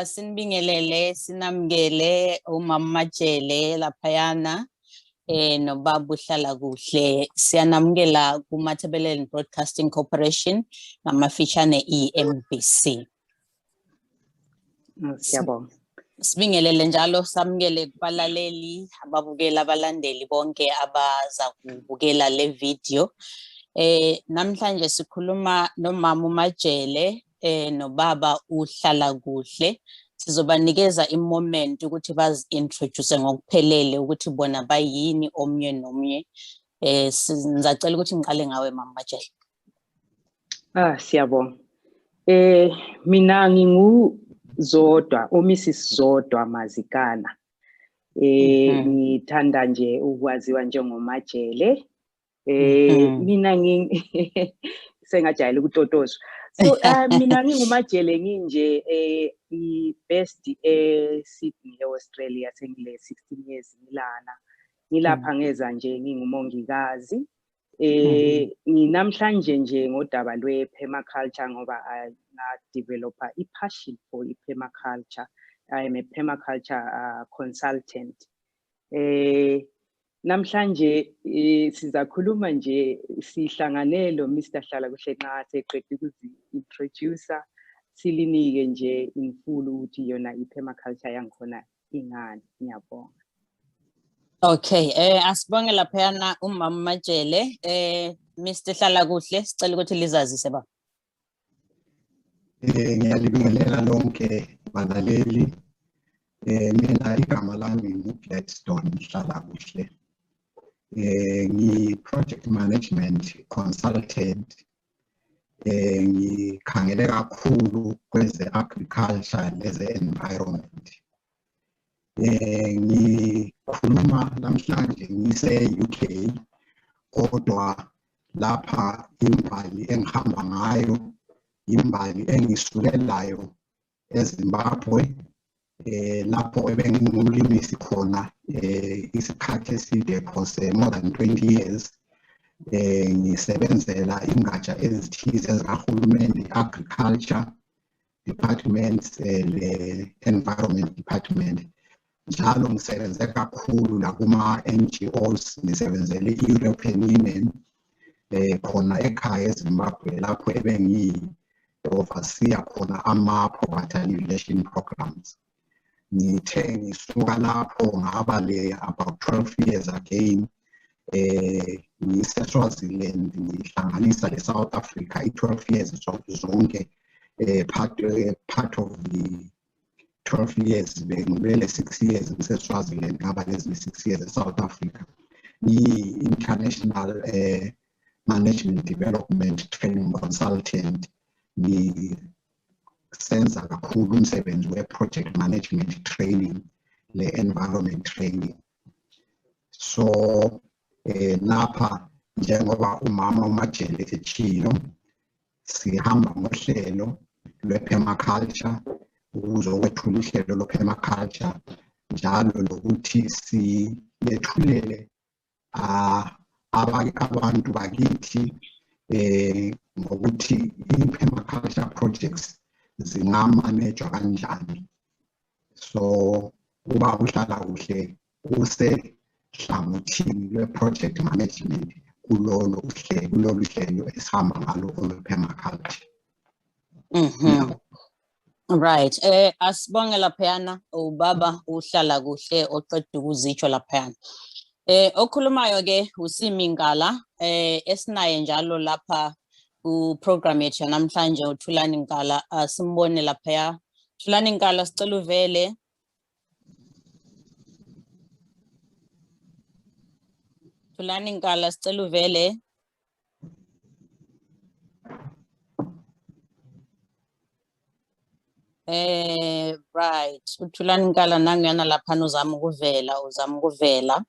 Sinibingelele sinamukele umama Jele laphayana nobaba Hlalakuhle. Siyanamukela kuMatabeleland Broadcasting Corporation ngamafishane MBC. Siyabonga. Sibingelele njalo samukele kubalaleli ababukela abalandeli bonke abaza kubukela le video. Namhlanje sikhuluma nomama uMajele nobaba Hlalakuhle. Sizobanikeza imoment ukuthi bazi-introduce ngokuphelele ukuthi bona bayini omnye nomnye. Sizacela ukuthi ngiqale ngawe mama Majele. Siyabonga. Mina Zodwa, Mrs. Zodwa Mazikana. Ngithanda nje ukwaziwa njengomajele. Mina sengajayela ukutotoswa. So mina ngingumajele nginje best Sydney eAustralia sengile 16 years ngilana. Ngilapha ngeza nje ngingumongikazi. Namhlanje nje ngodaba lwe-permaculture ngoba na-developa i-passion for i-permaculture. I am a permaculture consultant. Namhlanje sizakhuluma nje sihlanganelo Mr. Hlalakuhle nxa seqedwe ukuzi-introducer silinike nje in full ukuthi yona i-permaculture yangikhona ingani. Ngiyabonga. Okay, asibonge laphayana umama Majele. Mr. Hlalakuhle sicela ukuthi lizazise ba. Ngiyalibingelela lonke balaleli. Mina igama lami Gladstone Hlalakuhle. Ngi-project management consultant. Ngikhangele kakhulu kweze-agriculture neze-environment. Ngikhuluma namhlanje ngise-UK kodwa lapha imbali engihamba ngayo imbali engisukelayo eZimbabwe lapho ebengingumlimisi khona isikhathi eside for more than 20 years. Ngisebenzela ingatsha ezithize ezikahulumeni, agriculture departments, environment department. Njalo ngisebenze kakhulu nakuma NGOs, ngisebenzele i-European Union khona ekhaya eZimbabwe lapho overseer khona ama-poverty relation programs. Ngithe ngisuka lapho ngaba about 12 years again ngise-Swaziland ngihlanganisa le-South Africa i-12 years zonke part of the 12 years bengibele 6 years ngise-Swaziland ngaba lezi 6 years e-South Africa. International management development training consultant. Senza kakhulu umsebenzi we-project management training le-environment training. So lapha njengoba umama uMajele etshilo sihamba ngohlelo lwe-permaculture ukuzokwethula uhlelo lwe-permaculture njalo lokuthi siyethulele abantu bakithi ngokuthi i-permaculture projects zingamanejwa kanjani. So uba Hlalakuhle usehlangothini lwe-project management kulolu hlelo esihamba ngalo olwe-permaculture. Right. Asibonge laphayana ubaba Hlalakuhle oqeda ukuzitsho laphayana. Okhulumayo ke uSimingala esinaye njalo lapha ku-program yethu namhlanje uThulani Nkala. Simbone laphaya. Thulani Nkala sicela uvele. Thulani Nkala sicela uvele. Right. uThulani Nkala nangiyana lapha uzama ukuvela.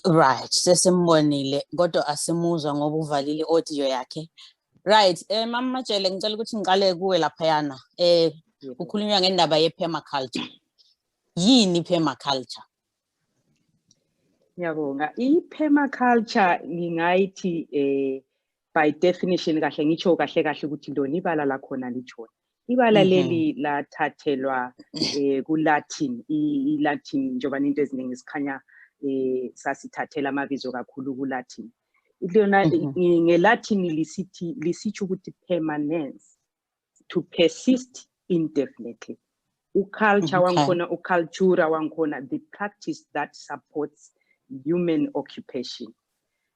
Right, sesimbonile kodwa asimuzwa ngoba uvalile audio yakhe. Right, mama Majele ngicela ukuthi ngiqale kuwe laphayana. Ukukhulunywa ngendaba ye-permaculture. Yini permaculture? Ngiyabonga. I-permaculture ngingayithi by definition kahle ngisho kahle ukuthi ntoni ibala lakhona lichona. Ibala leli lathathelwa ku Latin, i-Latin njoba into eziningi sikhanya sasithathela amabizo kakhulu ku Latin. Lona ngeLatin lisitsho ukuthi permanence, to persist indefinitely. Uculture wankhona, ucultura wankhona, the practice that supports human occupation.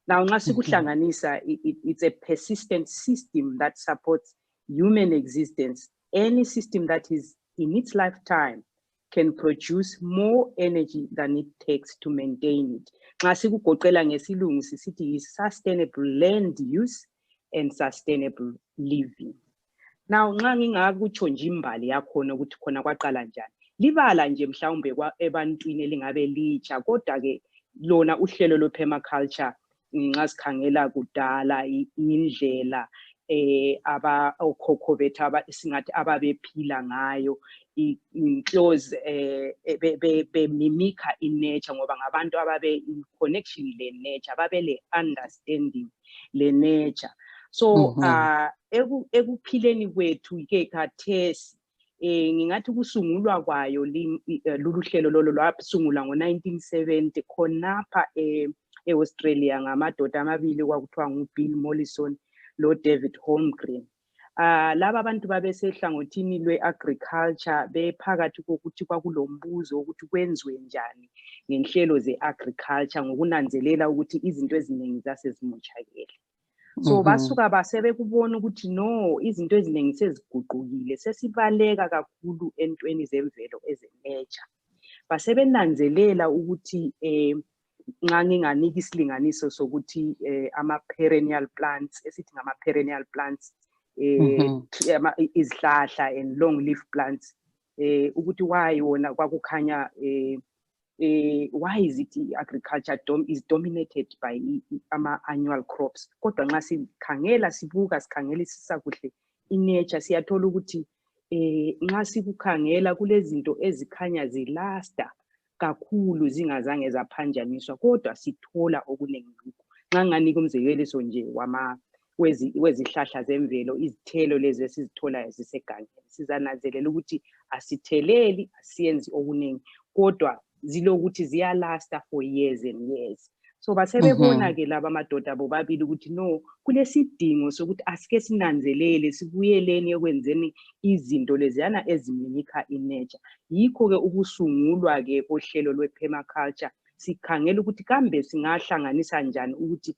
Now, it's a persistent system that supports human existence. Any system that is in its lifetime can produce more energy than it takes to maintain it. Sustainable land use and sustainable living. Now, ngingakutsho nje imbali yakhona ukuthi khona kwaqala njani. Libala nje mhlawumbe ebantwini elingabe litsha, kodwa ke lona uhlelo lwe-permaculture ngasikhangela kudala indlela okhokho bethu singathi ababephila ngayo, inclose bemimika i-nature ngoba ngabantu ababe in connection le-nature, ababe le-understanding le-nature. So ekuphileni kwethu ke khathesi ngingathi kusungulwa kwayo lolu hlelo lolo lwasungulwa ngo-1970 khonapha e-Australia ngamadoda amabili kwakuthiwa nguBill Mollison lo David Holmgren. Laba abantu babesehlangothini lwe-agriculture bephakathi kokuthi kwakulombuzo ukuthi kwenziwe njani ngenhlelo ze-agriculture ngokunanzelela ukuthi izinto eziningi zasezimoshakele. So basuka basebekubona ukuthi no, izinto eziningi seziguqukile, sesibaleka kakhulu entweni zemvelo ezenature. Basebenanzelela ukuthi nxa nginganika isilinganiso sokuthi ama-perennial plants, esithi ngama-perennial plants, izihlahla and long leaf plants, ukuthi why wona kwakukhanya why is it agriculture is dominated by ama-annual crops? Kodwa nxa sikhangela sikhangelisisa kuhle i-nature siyathola ukuthi nxa sikukhangela kulezinto ezikhanya zilasta kakhulu zingazange zaphanjaniswa, kodwa sithola okuningi. Nxa nganika umzekeliso nje wezihlahla zemvelo, izithelo lezi esizitholayo zisegangeni, sizananzelela ukuthi asitheleli, asiyenzi okuningi, kodwa zilokuthi ziyalasta for years and years. So basebebona ke laba amadoda bobabili ukuthi no, kulesidingo sokuthi asike sinanzelele sibuyeleni ekwenzeni izinto leziyana eziminika i-nature. Yikho ke ukusungulwa ke kohlelo lwe-permaculture sikhangela ukuthi kambe singahlanganisa njani ukuthi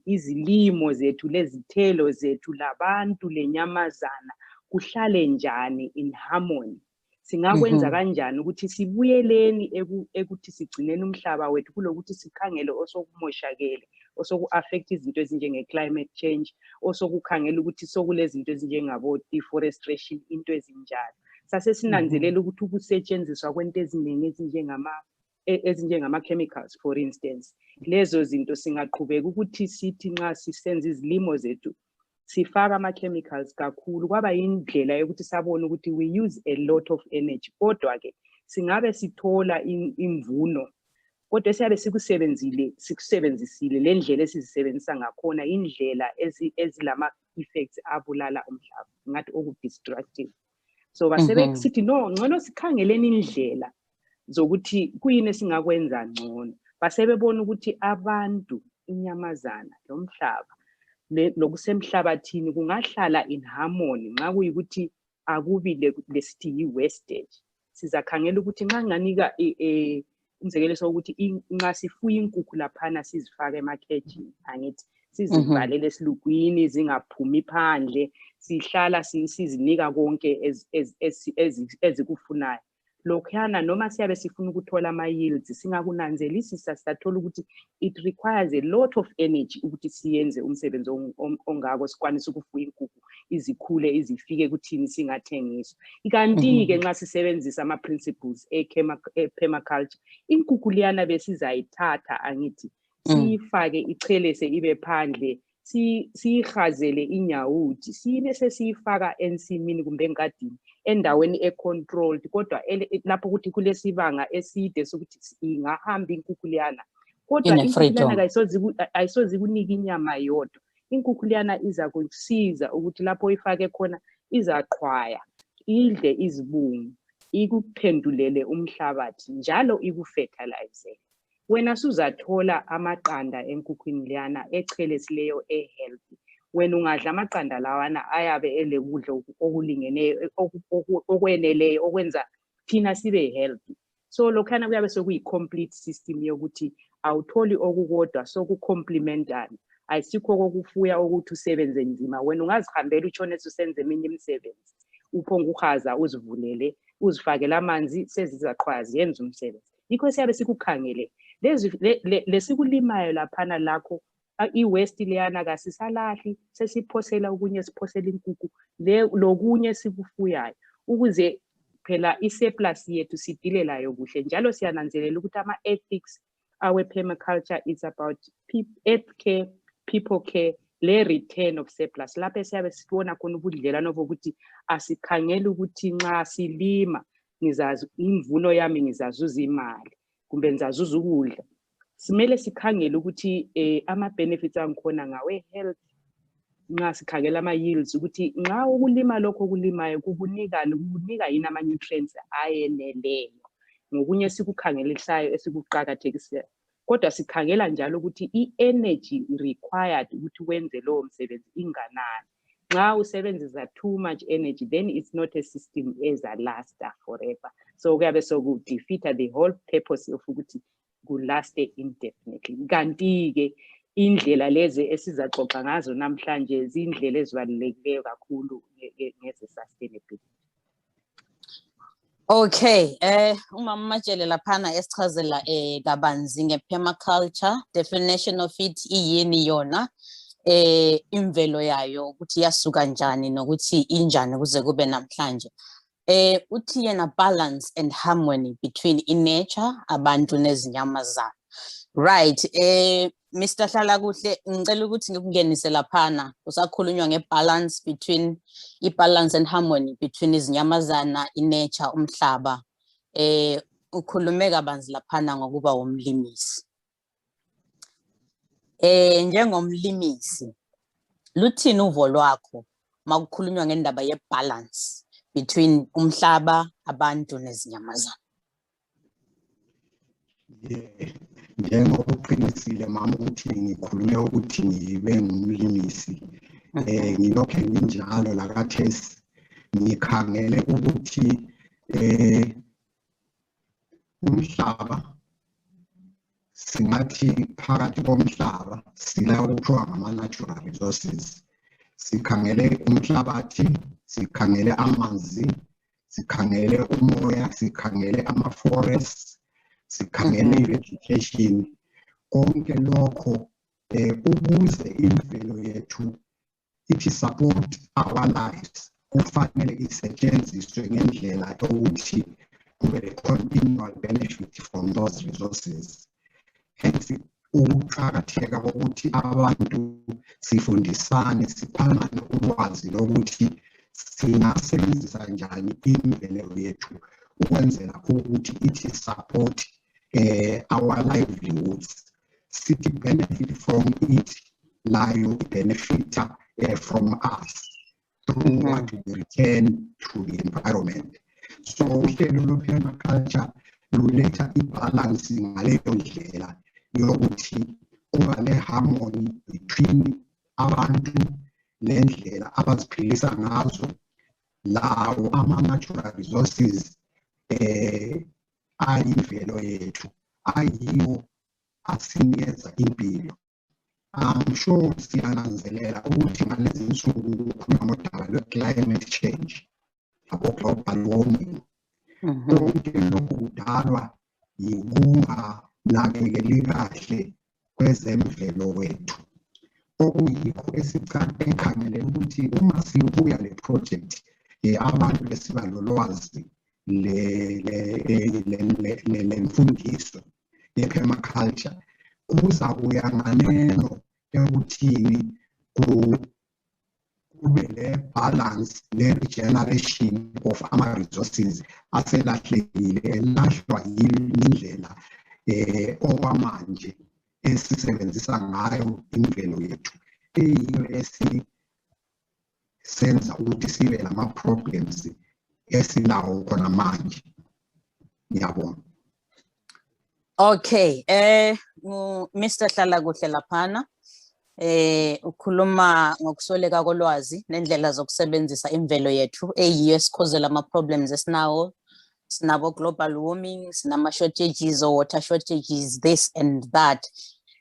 izilimo zethu lezithelo zethu labantu lenyamazana kuhlale njani in harmony. Singakwenza kanjani ukuthi sibuyeleni ekuthi sigcineni umhlaba wethu kulokuthi sikhangele osokumoshakele, osoku-affect izinto ezinjenge-climate change, osokukhangela ukuthi sokulezinto ezinjengabo deforestation, into ezinjalo. Sasesinanzelela ukuthi ukusetshenziswa kwento eziningi ezinjengama-chemicals, for instance, lezo zinto singaqhubeka ukuthi sithi nxa sisenza izilimo zethu sifaka ama-chemicals kakhulu, kwaba indlela yokuthi sabone ukuthi we use a lot of energy, kodwa ke singabe sithola imvuno, kodwa siyabe sikusebenzisile le ndlela esizisebenzisa ngakhona indlela ezilama-effects abulala umhlaba, ngathi oku-destructive. So basebesithi no, ngcono sikhangeleni indlela zokuthi kuyini esingakwenza ngcono. Basebebona ukuthi abantu, inyamazana, lomhlaba lokusemhlabathini kungahlala in harmony nxa kuyikuthi akubi lesithi yi-wastage. Sizakhangela ukuthi nxa nganika umzekeliso ukuthi nxa sifuya inkukhu laphana sizifake emakhejini, angithi sizivalele esilugwini zingaphumi phandle, sihlala sizinika konke ezikufunayo. Lokhuyana noma siyabe sifuna ukuthola ama-yields singakunanzelisisa siyathola ukuthi it requires a lot of energy ukuthi siyenze umsebenzi ongako, sikwanise ukufuya inkukhu izikhule izifike kuthini singathengiswa. Ikanti-ke nxa sisebenzisa ama-principles e-permaculture, inkukhu liyana besizayithatha angithi siyifake ichelese ibe phandle, siyihazele inyawuthi, sibe sesiyifaka ensimini kumbe engadini endaweni e-controlled, kodwa lapho ukuthi kulesibanga eside sokuthi ingahamba inkukhu liyana, kodwa inkukhu liyana ayisoze ikunika inyama yodwa, inkukhu liyana iza kusiza ukuthi lapho ifake khona izaqhwaya idle izibungu ikuphendulele umhlabathi njalo ikufertilize. Wena suzathola amaqanda enkukhwini liyana echelesileyo healthy. Wena ungadla amaqanda lawana ayabe elekudla okulingeneyo okweneleyo okwenza thina sibe healthy. So lokhana kuyabe sokuyi complete system yokuthi awutholi okukodwa sokucomplementary. Ayisikho kokufuya ukuthi usebenze nzima. Wena ungazihambela utshone usenze eminye imisebenzi. Uphonga uhaza uzivulele uzifakele amanzi sezizaqhwaya ziyenza umsebenzi. Yikho siyabe sikukhangele lesikulimayo laphana lakho i-waste leyana kasisalahli sesiphosela okunye siphosela inkukhu lokunye sikufuyayo ukuze phela i-surplus yethu sidilelayo kuhle njalo siyananzelela ukuthi ama-ethics awe permaculture is about earth care, people care, le return of surplus. Lapho siyabe sibona khona ubudlelwano bokuthi asikhangela ukuthi nxa silima ngizazi imvuno yami ngizazuza imali kumbe ngizazuza ukudla. Simele sikhangele ukuthi ama-benefits angikhona ngawe health nxa sikhangela ama-yields ukuthi nxa ukulima lokho okulimayo kukunika yini ama-nutrients ayeneleyo ngokunye sikukhangelisayo esikuqakathekisayo. Kodwa sikhangela njalo ukuthi i-energy required ukuthi wenze lowo msebenzi inganani. Nxa usebenzisa too much energy, then it's not a system ezalasta forever. So kuyabe sokudefeata the whole purpose of ukuthi kulaste indefinitely. Kanti-ke indlela lezi esizaxoxa ngazo namhlanje izindlela ezibalulekileyo kakhulu ngeze-sustainability. Okay, umama Jele laphana esichazela kabanzi nge-permaculture, definition of it iyini yona, imvelo yayo ukuthi yasuka njani nokuthi injani kuze kube namhlanje. Uthi yena balance and harmony between nature, abantu nezinyamazana. Right, Mr. Hlalakuhle, ngicela ukuthi ngikungenise laphana usakhulunywa ngebalance between balance and harmony between izinyamazana, nature, umhlaba. Ukhulume kabanzi laphana ngokuba umlimisi. Njengomlimisi, luthini uvo lwakho makukhulunywa ngendaba ye-balance between umhlaba, abantu nezinyamazana? Njengoba uqinisile mama ukuthi ngikhulume ukuthi ngibe ngumlimisi, ngilokho nginjalo lakathesi ngikhangele ukuthi umhlaba singathi phakathi komhlaba sila okuthiwa ngama-natural resources. Sikhangele umhlabathi, sikhangele amanzi, sikhangele umoya, sikhangele ama-forests, sikhangele i-vegetation. Konke lokho ukuze imvelo yethu ithi support our lives kufanele isetshenziswe ngendlela yokuthi kube le-continual benefit from those resources. Hence ukuqakatheka kokuthi abantu sifundisane siphanane ulwazi lokuthi singasebenzisa njani imvelo yethu ukwenzela ukuthi ithi support our livelihoods, sithi benefit from it, layo benefit from us through what we return to the environment. So uhlelo lwe-permaculture luletha ibalance ngaleyo ndlela yokuthi kuba ne-harmony between abantu nendlela abaziphilisa ngazo, lawo ama-natural resources ayimvelo yethu ayiwo asinikeza impilo. I'm sure siyananzelela ukuthi ngalezi nsuku kukhulunywa ngodaba lwe-climate change, abo-global warming. Konke lokhu kudalwa yikunganakekeli kahle kwezemvelo wethu. Okuyikho ekhangele ukuthi uma sibuya le project abantu esiba lolwazi lemfundiso ye-permaculture kuza kuya nganeno yokuthini kube le-balance, le-regeneration of ama-resources aselahlekile elahlwa yindlela okwamanje esisebenzisa ngayo imvelo yethu senza ukuthi sibe lama-problems esilawo khona manje. Ngiyabonga. Okay, Mr. Hlalakuhle laphana, ukhuluma ngokusoleka kolwazi nendlela zokusebenzisa imvelo yethu eyiyo esikhozela ama-problems esinawo. Sinabo global warming, sinama shortages or water shortages, this and that.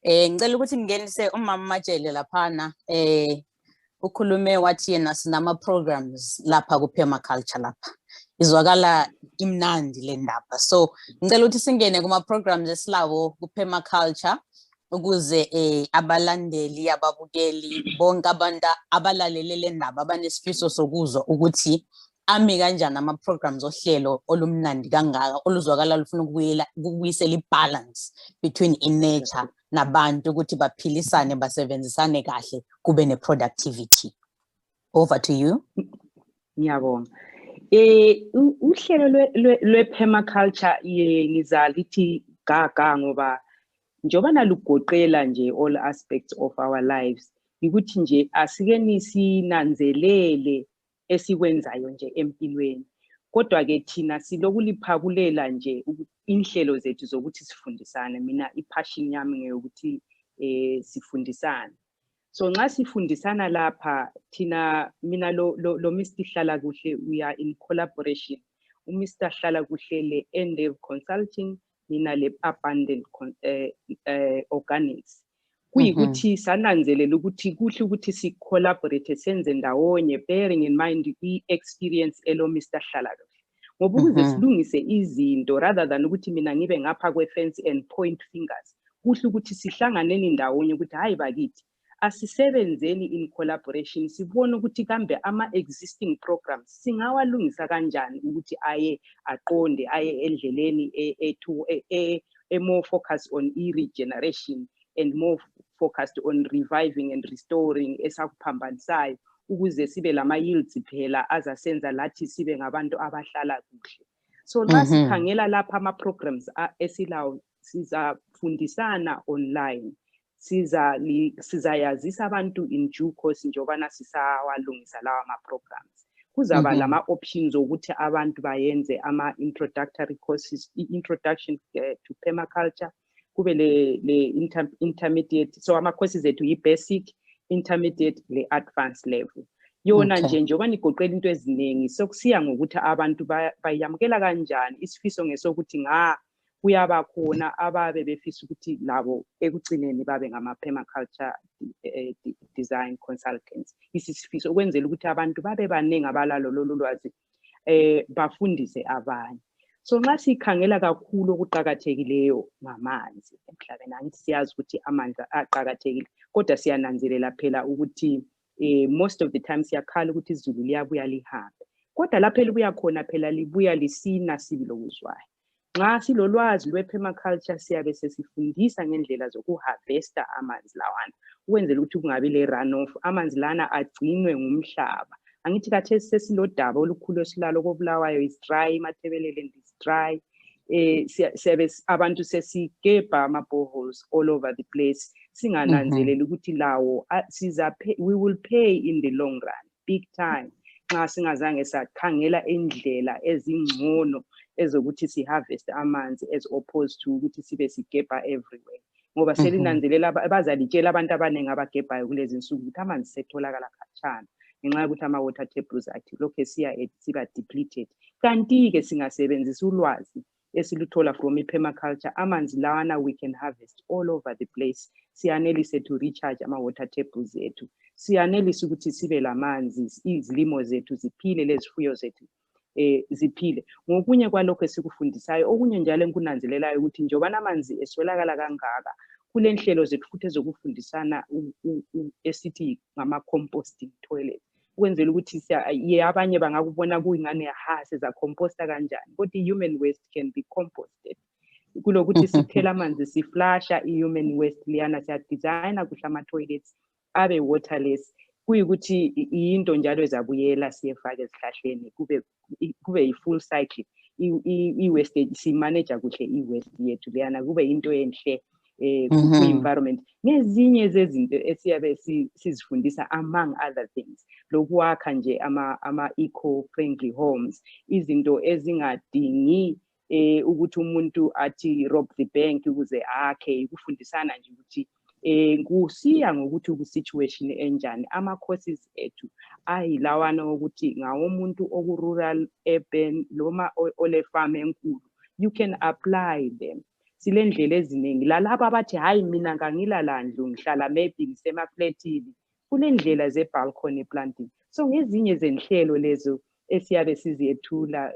Ngicela ukuthi ngingenise umama Majele laphana, ukhulume wathi yena sinama programs lapha ku permaculture lapha. Izwakala imnandi le ndaba. So ngicela ukuthi singene kuma programs esilawo ku permaculture ukuze abalandeli, ababukeli, bonke abantu abalalele le ndaba abanesifiso sokuzwa ukuthi ami kanjani ama programs ohlelo olumnandi kangaka oluzwakala lufuna ukubuyisela ibalance between nature nabantu ukuthi baphilisane basebenzisane kahle kube ne productivity. Over to you. Ngiyabonga. Uhlelo lwe permaculture ngizalithi gaga ngoba njoba nalugoqela nje all aspects of our lives ukuthi nje asikeni sinanzelele esikwenzayo nje empilweni kodwa ke thina silokuliphakulela nje inhlelo zethu zokuthi sifundisane. Mina ipassion yami ngeyokuthi sifundisane. So nxa sifundisana lapha thina mina lo Mr. Hlalakuhle we are in collaboration. Mr. Hlalakuhle le Endev Consulting, mina le Abundant Organics. Kuyikuthi sananzelela ukuthi kuhle ukuthi si collaborate senze ndawonye, bearing in mind i-experience elo Mr. Hlalakuhle. Ngoba ukuze silungise izinto rather than ukuthi mina ngibe ngapha kwe-fence and point fingers. Kuhle ukuthi sihlanganeni ndawonye ukuthi hayi bakithi asisebenzeni in collaboration sibone ukuthi kambe ama-existing programs singawalungisa kanjani ukuthi aye aqonde aye endleleni more focused on regeneration and more focused on reviving and restoring esakuphambanisayo ukuze sibe lama yields phela azasenza lathi sibe ngabantu abahlala kuhle. So nxa sikhangela lapha ama programs esilawo sizafundisana online, sizayazisa abantu in due course njobana sisawalungisa lawa ama programs. Kuzaba lama options ukuthi abantu bayenze ama introductory courses, introduction to permaculture, kube le intermediate. So ama courses ethu yi-basic, intermediate, le advanced level. Yona nje njoba nigoqela into eziningi sokusiya ngokuthi abantu bayamukela kanjani. Isifiso ngesokuthi kuyaba khona ababe befisa ukuthi labo ekugcineni babe ngama permaculture design consultants. Isisifiso ukwenzela ukuthi abantu babe baningi abalalo lolu lwazi bafundise abanye. So nxa sikhangela kakhulu okuqhakathekileyo ngamanzi emhlabeni, angithi siyazi ukuthi amanzi aqhakathekile kodwa siyananzelela phela ukuthi most of the time siyakhala ukuthi izulu liyabuya lihambe kodwa lapha libuya khona phela libuya lisina sibilokuzwayo. Nxa silolwazi lwe-permaculture siyabe sesifundisa ngendlela zokuharvesta amanzi lawana ukwenzela ukuthi kungabi le runoff, amanzi lana agcinwe ngumhlaba. Angithi khathesi sesilodaba olukhulu esilalo kobulawayo is dry, Mathebelele is dry. Siyabe abantu sesigebha ama-boreholes all over the place singananzeleli ukuthi lawo we will pay in the long run big time nxa singazange sakhangela indlela ezingcono ezokuthi si-harvest amanzi as opposed to ukuthi sibe sigebha everywhere. Ngoba selinanzelela bazalitshela abantu abaningi abagebhayo kulezi insuku ukuthi amanzi setholakala khatshana ngenxa yokuthi ama-water tables athi lokhu siba depleted. Kanti-ke singasebenzisa ulwazi esiluthola from i-permaculture, amanzi lawana we can harvest all over the place. Siyanelise to recharge ama-water tables ethu. Siyanelise ukuthi sibe lamanzi, izilimo zethu ziphile, lezifuyo zethu ziphile. Ngokunye kwalokho esikufundisayo, okunye njalo enkunanzelelayo ukuthi njobana amanzi eswelakala kangaka, kule nhlelo zethu futhi ezokufundisana esithi ngama-composting toilet. Ukwenzela ukuthi abanye bangakubona kuyingane seza composta kanjani, kodwa i-human waste can be composted. Kulokuthi sithela amanzi siflasha i-human waste liyana siyadesigna kuhle ama-toilets abe waterless. Kuyikuthi into njalo ezabuyela siyefaka ezihlahleni kube yi-full cycle. I-waste simanager kuhle i-waste yethu liyana kube into enhle kwi-environment ngezinye zezinto esiyabe sizifundisa among other things lokwakha nje ama-eco-friendly homes izinto ezingadingi ukuthi umuntu athi rob the bank ukuze akhe ukufundisana nje ukuthi kusiya ngokuthi ku-situation enjani ama-courses ethu ayilawana ukuthi ngawomuntu oku-rural urban noma ole-farm enkulu you can apply them sile ndlela eziningi lalaba abathi hayi mina kangilalandlu ngihlala maybe ngisemafletini kule ndlela ze-balcony planting so ngezinye zenhlelo lezo esiyabe siziyethula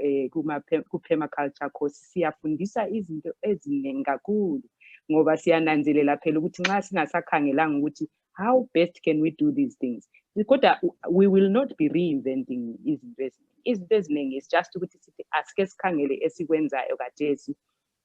ku-permaculture course siyafundisa izinto eziningi kakhulu ngoba siyananzelela phela ukuthi nxa singasakhangelanga ukuthi how best can we do these things kodwa we will not be reinventing izinto eziningi it's just ukuthi sithi asike sikhangele esikwenzayo kadesi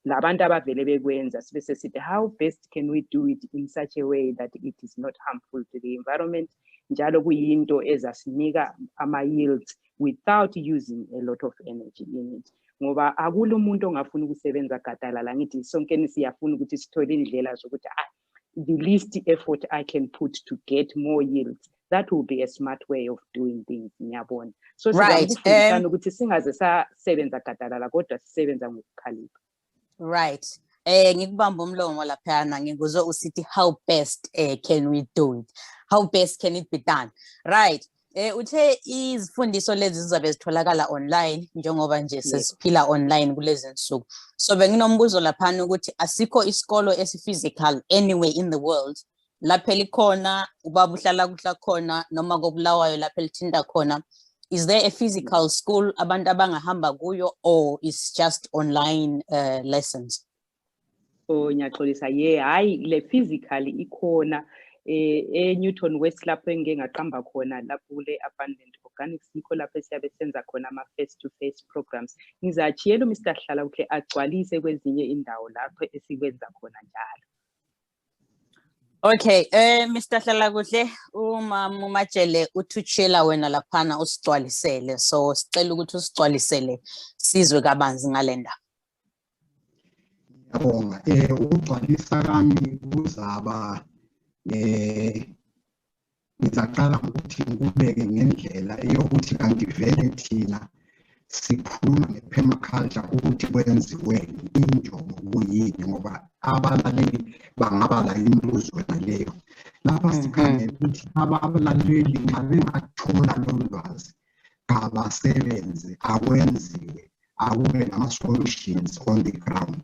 labantu abavele bekwenza sibese sithi how best can we do it in such a way that it is not harmful to the environment njalo kuyinto ezasinika ama-yields without using a lot of energy in it ngoba akula umuntu ongafuna ukusebenza gadalala ngithi sonke siyafuna ukuthi sithole indlela zokuthi the least effort I can put to get more yields that will be a smart way of doing things ngiyabona so sizakufundisana ukuthi singaze sasebenza gadalala kodwa sisebenza ngokukhalipha. Right. Ngikubamba umlomo laphana ngikuzwe usithi how best can we do it? How best can it be done? Right. Uthe izifundiso lezi zizabe zitholakala online njengoba nje sesiphila online kulezi nsuku. So benginombuzo laphana ukuthi asikho isikolo esi-physical anywhere in the world lapho likhona ubaba uhlala khona noma kobulawayo lapho lithinta khona. Is there a physical school abantu abangahamba kuyo or is just online lessons? Oh ngiyaxolisa hayi le physically ikhona Newton West lapho engeke ngaqamba khona lapho kule abundant organics ikho lapho siyabe senza khona ama face to face programs ngizachiyela Mr. Hlalakuhle agcwalise kwezinye indawo lapho esikwenza khona njalo. Okay, Mr. Hlalakuhle, Mama Jele uthutshela wena laphana usigcwalisele. So sicela ukuthi usigcwalisele sizwe kabanzi ngalenda. Yabonga, ukugcwalisa kami kuzaba ngizaqala ukuthi ngikubeke ngendlela yokuthi kanti vele thina sikhuluma nge-permaculture ukuthi kwenziweni injongo kuyini ngoba abalaleli bangabala imibuzo naleyo lapha sikhangela ukuthi abalaleli nxa bengathola lolu lwazi kabasebenze akwenziwe akube nama-solutions on the ground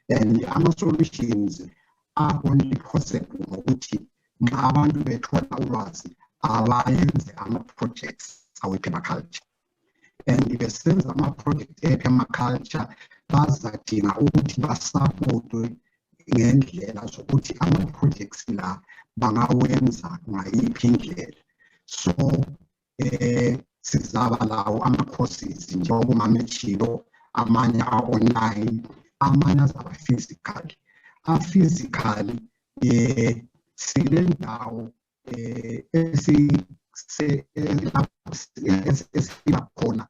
and ama-solutions are only possible ngokuthi nxa abantu bethola ulwazi abayenze ama-projects awe-permaculture and besenza ama-project e-permaculture bazadinga ukuthi basapotwe ngendlela zokuthi ama-projects la bangawenza ngayiphi indlela so sizaba lawo ama-courses njengoba umamethilo amanye a-online amanye azaba physical a-physical sile ndawo esiba khona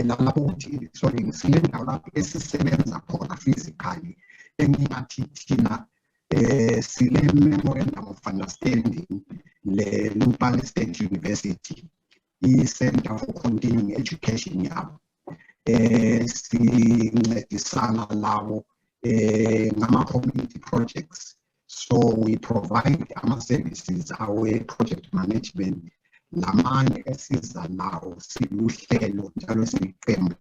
lapho ukuthi sorry sile ndawo lapho esisebenza khona physically engingathi thina sile memorandum of understanding le-Lupane State University i-Center for Continuing Education yabo sincedisana lawo ngama-community projects so we provide ama-services our project management lamanye esiza nawo siluhlelo njalo siqembu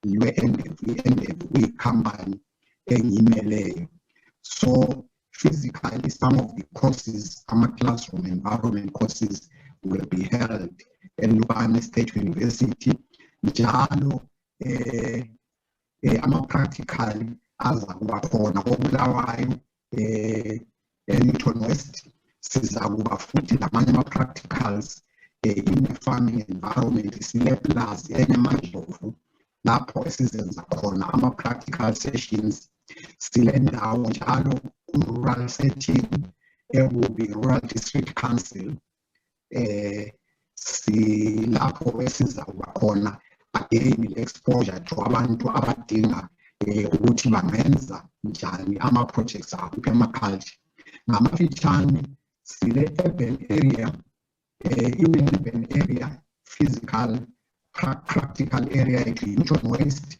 lwe-NDV kuyikhampani engiyimeleyo so physically some of the courses ama-classroom environment courses will be held at Lupane State University njalo ama-practical aza kuba khona kobulawayo Newton West siza kuba futhi lamanye ama-practicals in the farming environment sile-plus eNyamandlovu lapho esizenza khona ama-practical sessions sile ndawo njalo rural setting will be rural district council silapho esiza kuba khona again exposure to abantu abadinga ukuthi bangenza njani ama-projects abo permaculture. Ngamafitshane sile urban area, in an urban area, physical, practical area, inclusion waste,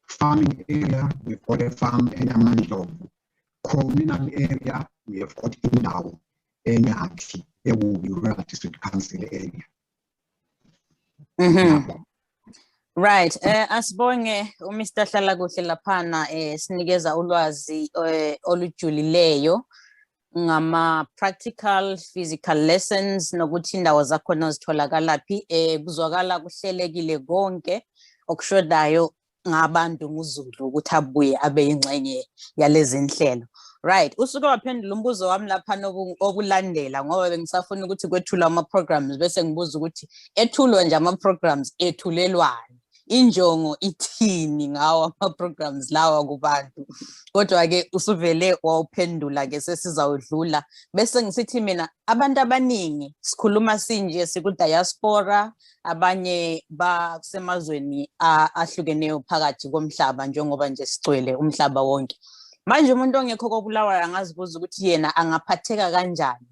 farming area, we've got a farm eNyamandlovu. Communal area, we have got indawo eNyakhi, ewubi rural district council area. Right, asibonge uMr. Hlalakuhle laphana sinikeza ulwazi olujulileyo ngama practical physical lessons nokuthi indawo zakhona zitholakalaphi. Kuzwakala kuhlelekile konke okushodayo ngabantu nguZulu ukuthi abuye abe ingxenye yalezi inhlelo. Right, usuke waphendula umbuzo wami lapha okulandela ngoba bengisafuna ukuthi kwethulwe ama programs bese ngibuza ukuthi ethulwe nje ama programs ethulelwani, injongo ithini ngawo ama programs lawa kubantu. Kodwa ke usuvele wawuphendula ke sesizawudlula bese ngisithi mina abantu abaningi sikhuluma sinje siku diaspora, abanye basemazweni ahlukeneyo phakathi komhlaba njengoba nje sigcwele umhlaba wonke. Manje umuntu ongekho koBulawayo angazibuza ukuthi yena angaphatheka kanjani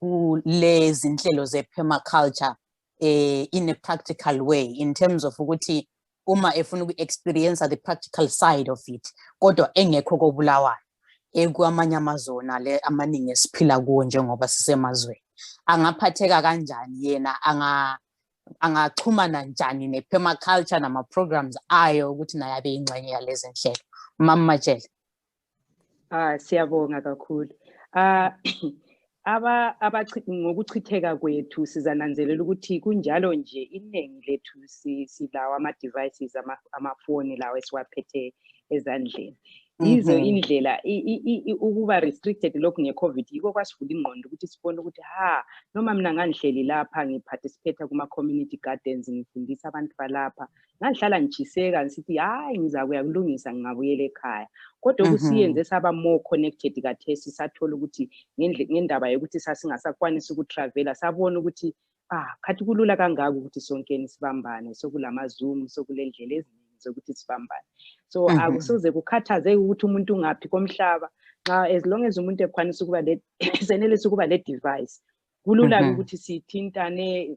kulezi inhlelo ze-permaculture in a practical way, in terms of ukuthi uma efuna uku-experience the practical side of it, kodwa engekho koBulawayo kwamanye amazona le amaningi esiphila kuwo njengoba sisemazweni. Angaphatheka kanjani yena, angaxhumana njani ne-permaculture nama-programs ayo ukuthi naye abe ingxenye yalezi nhlelo? Mama Jele. Siyabonga kakhulu. Ngokuchitheka kwethu sizananzelela ukuthi kunjalo nje iningi lethu silawa ama-devices amafoni lawa esiwaphethe ezandleni. Yizo indlela ukuba restricted lokhu nge-COVID yiko kwasivula ingqondo ukuthi sibone ukuthi noma mina ngangihleli lapha ngiparticipate kuma-community gardens ngifundisa abantu balapha, ngangihlala ngichiseka ngisithi ngizakuya kulungisa ngingabuyela ekhaya. Kodwa kusiyenze saba more connected kathesi, sathola ukuthi ngendaba yokuthi sasingasakwanisi ukutravela sabona ukuthi khathi kulula kangaka ukuthi sonkeni sibambane, sokulama Zoom, sokulendlela eziningi zokuthi sibambane. So akusoze kukhathaze ukuthi umuntu ungaphi komhlaba, as long as umuntu ekwanisa ukuba senelisa ukuba le device, kulula ukuthi sithintane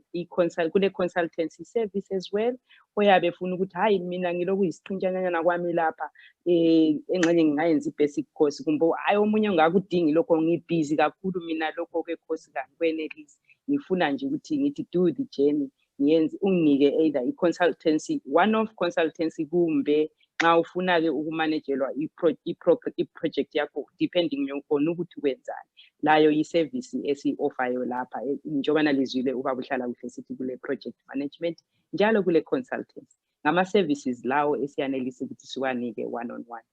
kule consultancy service as well, oyabe efuna ukuthi mina ngiloku yisiqinjanyana kwami lapha engxenye ngingayenza i-basic course, kumbe omunye ngakudingi lokho ngibhizi kakhulu mina lokho ke course kwenelisi, ngifuna nje ukuthi ngithi do the journey, ngiyenze unginike either i-consultancy, one off consultancy, kumbe nxa ufuna ke ukumanagelwa i-project yakho depending on ukuthi wenzani. Layo i-service esi-offayo lapha njengoba nalizwile ubaba Hlalakuhle sithi kule project management njalo kule consultancy, ngama-services lawo esiyanelisa ukuthi siwanike one on one.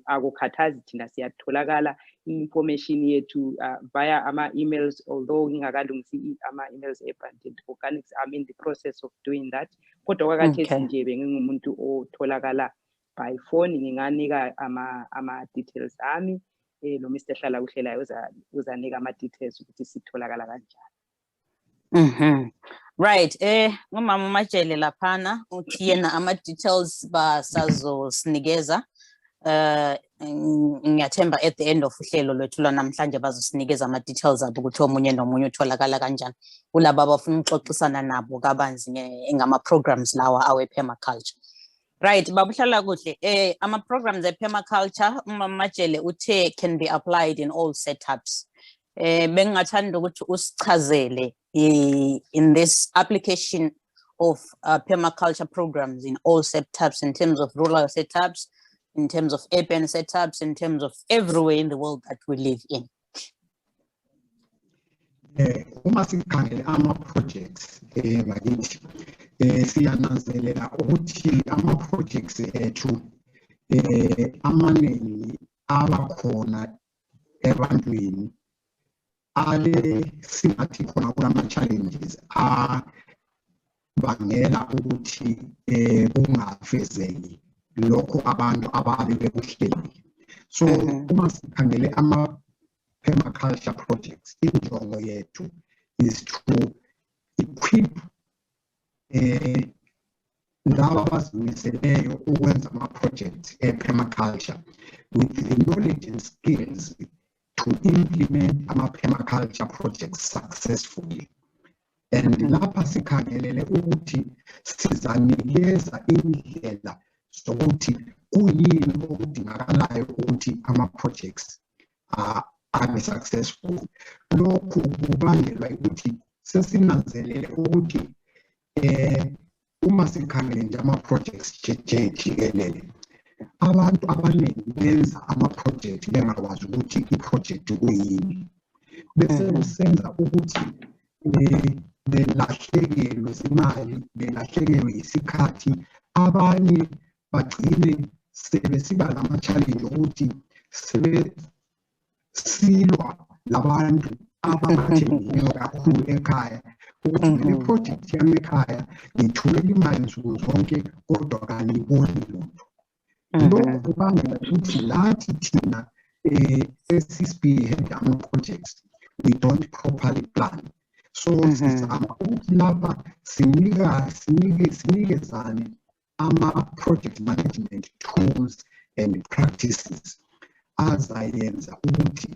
Akukhathazi thina siyatholakala i-information yethu via ama-emails, although ngingakalungisi ama-emails abundant organics. I'm in the process of doing that. Kodwa kwakathesi nje bengingumuntu otholakala by phone, nginganika ama-details ami, lo Mr. Hlalakuhle layo uzanika ama-details ukuthi sitholakala kanjani. Right, ngumama uMajele laphana uthi yena ama-details basazosinikeza. Ngiyathemba at the end of uhlelo lwethu namhlanje bazosinikeza ama-details abo ukuthi omunye nomunye utholakala kanjani kulabo abafuna ukuxoxisana nabo kabanzi ngama-programs lawa awe-permaculture. Right, Baba Hlalakuhle, ama-programs e-permaculture uMajele uthe can be applied in all setups. Bengingathanda ukuthi usichazele in this application of permaculture programs in all setups, in terms of rural setups, in terms of urban setups, in terms of everywhere in the world that we live in. Uma sikhangele ama-projects bakithi siyananzelela ukuthi ama-projects ethu amaningi abakhona ebantwini singathi khona kulama-challenges abangela ukuthi kungafezeki lokho abantu ababe bekuhleli. So uma sikhangele ama-permaculture projects, injongo yethu is to equip laba abazimiseleyo ukwenza ama-projects e-permaculture with the knowledge and skills to implement ama-permaculture projects successfully. And lapha sikhangelele ukuthi sizanikeza indlela zokuthi kuyini okudingakalayo ukuthi ama-projects abe successful. Lokhu kubangelwa ukuthi sesinanzelele ukuthi uma sikhangele nje ama-projects jikelele, abantu abaningi benza ama-project bengakwazi ukuthi i-project kuyini, bese kusenza ukuthi belahlekelwe zimali, belahlekelwe isikhathi. Abanye bagcine sebesiba lama-challenge ukuthi sebesilwa labantu abathembileyo kakhulu ekhaya ukuthi le project yami ekhaya ngithulela imali nsuku zonke kodwa kaniboni lutho. Lokhu kubangela ukuthi lathi thina esi-spearhead ama-projects we don't properly plan. So sizama ukuthi lapha sinikezane ama-project management tools and practices azayenza ukuthi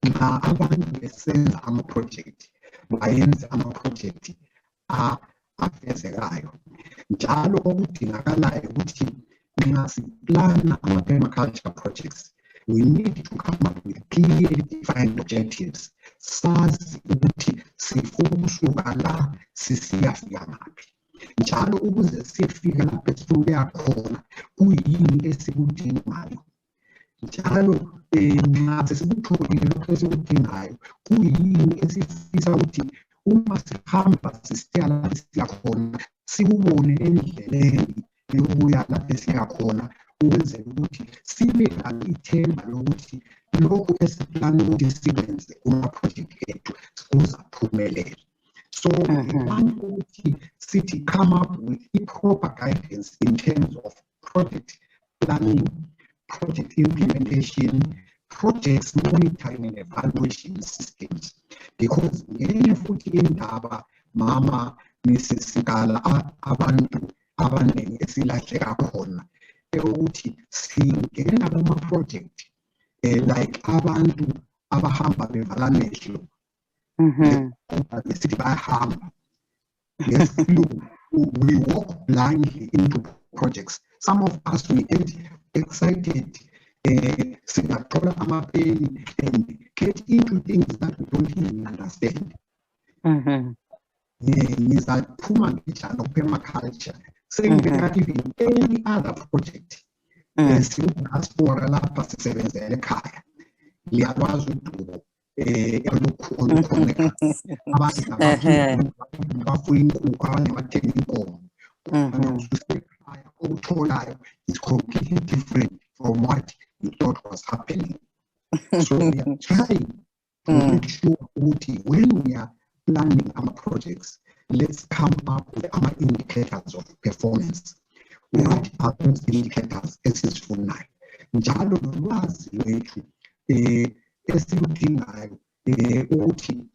nxa abantu besenza ama-project bayenze ama-project afezekayo. Njalo okudingakalayo ukuthi nxa siplana ama-permaculture projects, we need to come up with clearly defined objectives. Sazi ukuthi sifuna ukusuka la sisiyafika ngaphi. Njalo ukuze sifike lapho esifuna ukuya khona kuyini esikudingayo. Njalo nxa sesikutholile lokho esikudingayo kuyini esifisa ukuthi uma sihamba sisiya lapho esiya khona sikubone endleleni yokuya lapho esiya khona, ukwenzela ukuthi sibe nalo ithemba lokuthi lokhu esiplana ukuthi sikwenze kuma-project ethu kuzaphumelela. So abantu ukuthi sithi come up with i-proper guidance in terms of project planning, project implementation, projects monitoring and evaluation systems, because ngenye futhi indaba mama Mrs. Sikala abantu abaningi esilahleka khona ukuthi singena kuma-project like abantu abahamba bevala amehlo besithi bayahamba ngesilungu, we walk blindly into projects. Some of us, we get excited, singathola amapeni and get into things that we don't even understand. Ngizaphuma nginjalo permaculture sengibeka even any other project sikudiaspora lapha sisebenzela ekhaya, liyakwazi udubo olukhona abantu bafuya inkukhu, abanye bathenga inkomo. Ukutholayo is completely different from what you thought was happening. So we are trying to make sure that when we are planning our projects, let's come up with our indicators of performance. What are those indicators esizifunayo? Njalo nolwazi lwethu esiludingayo ukuthi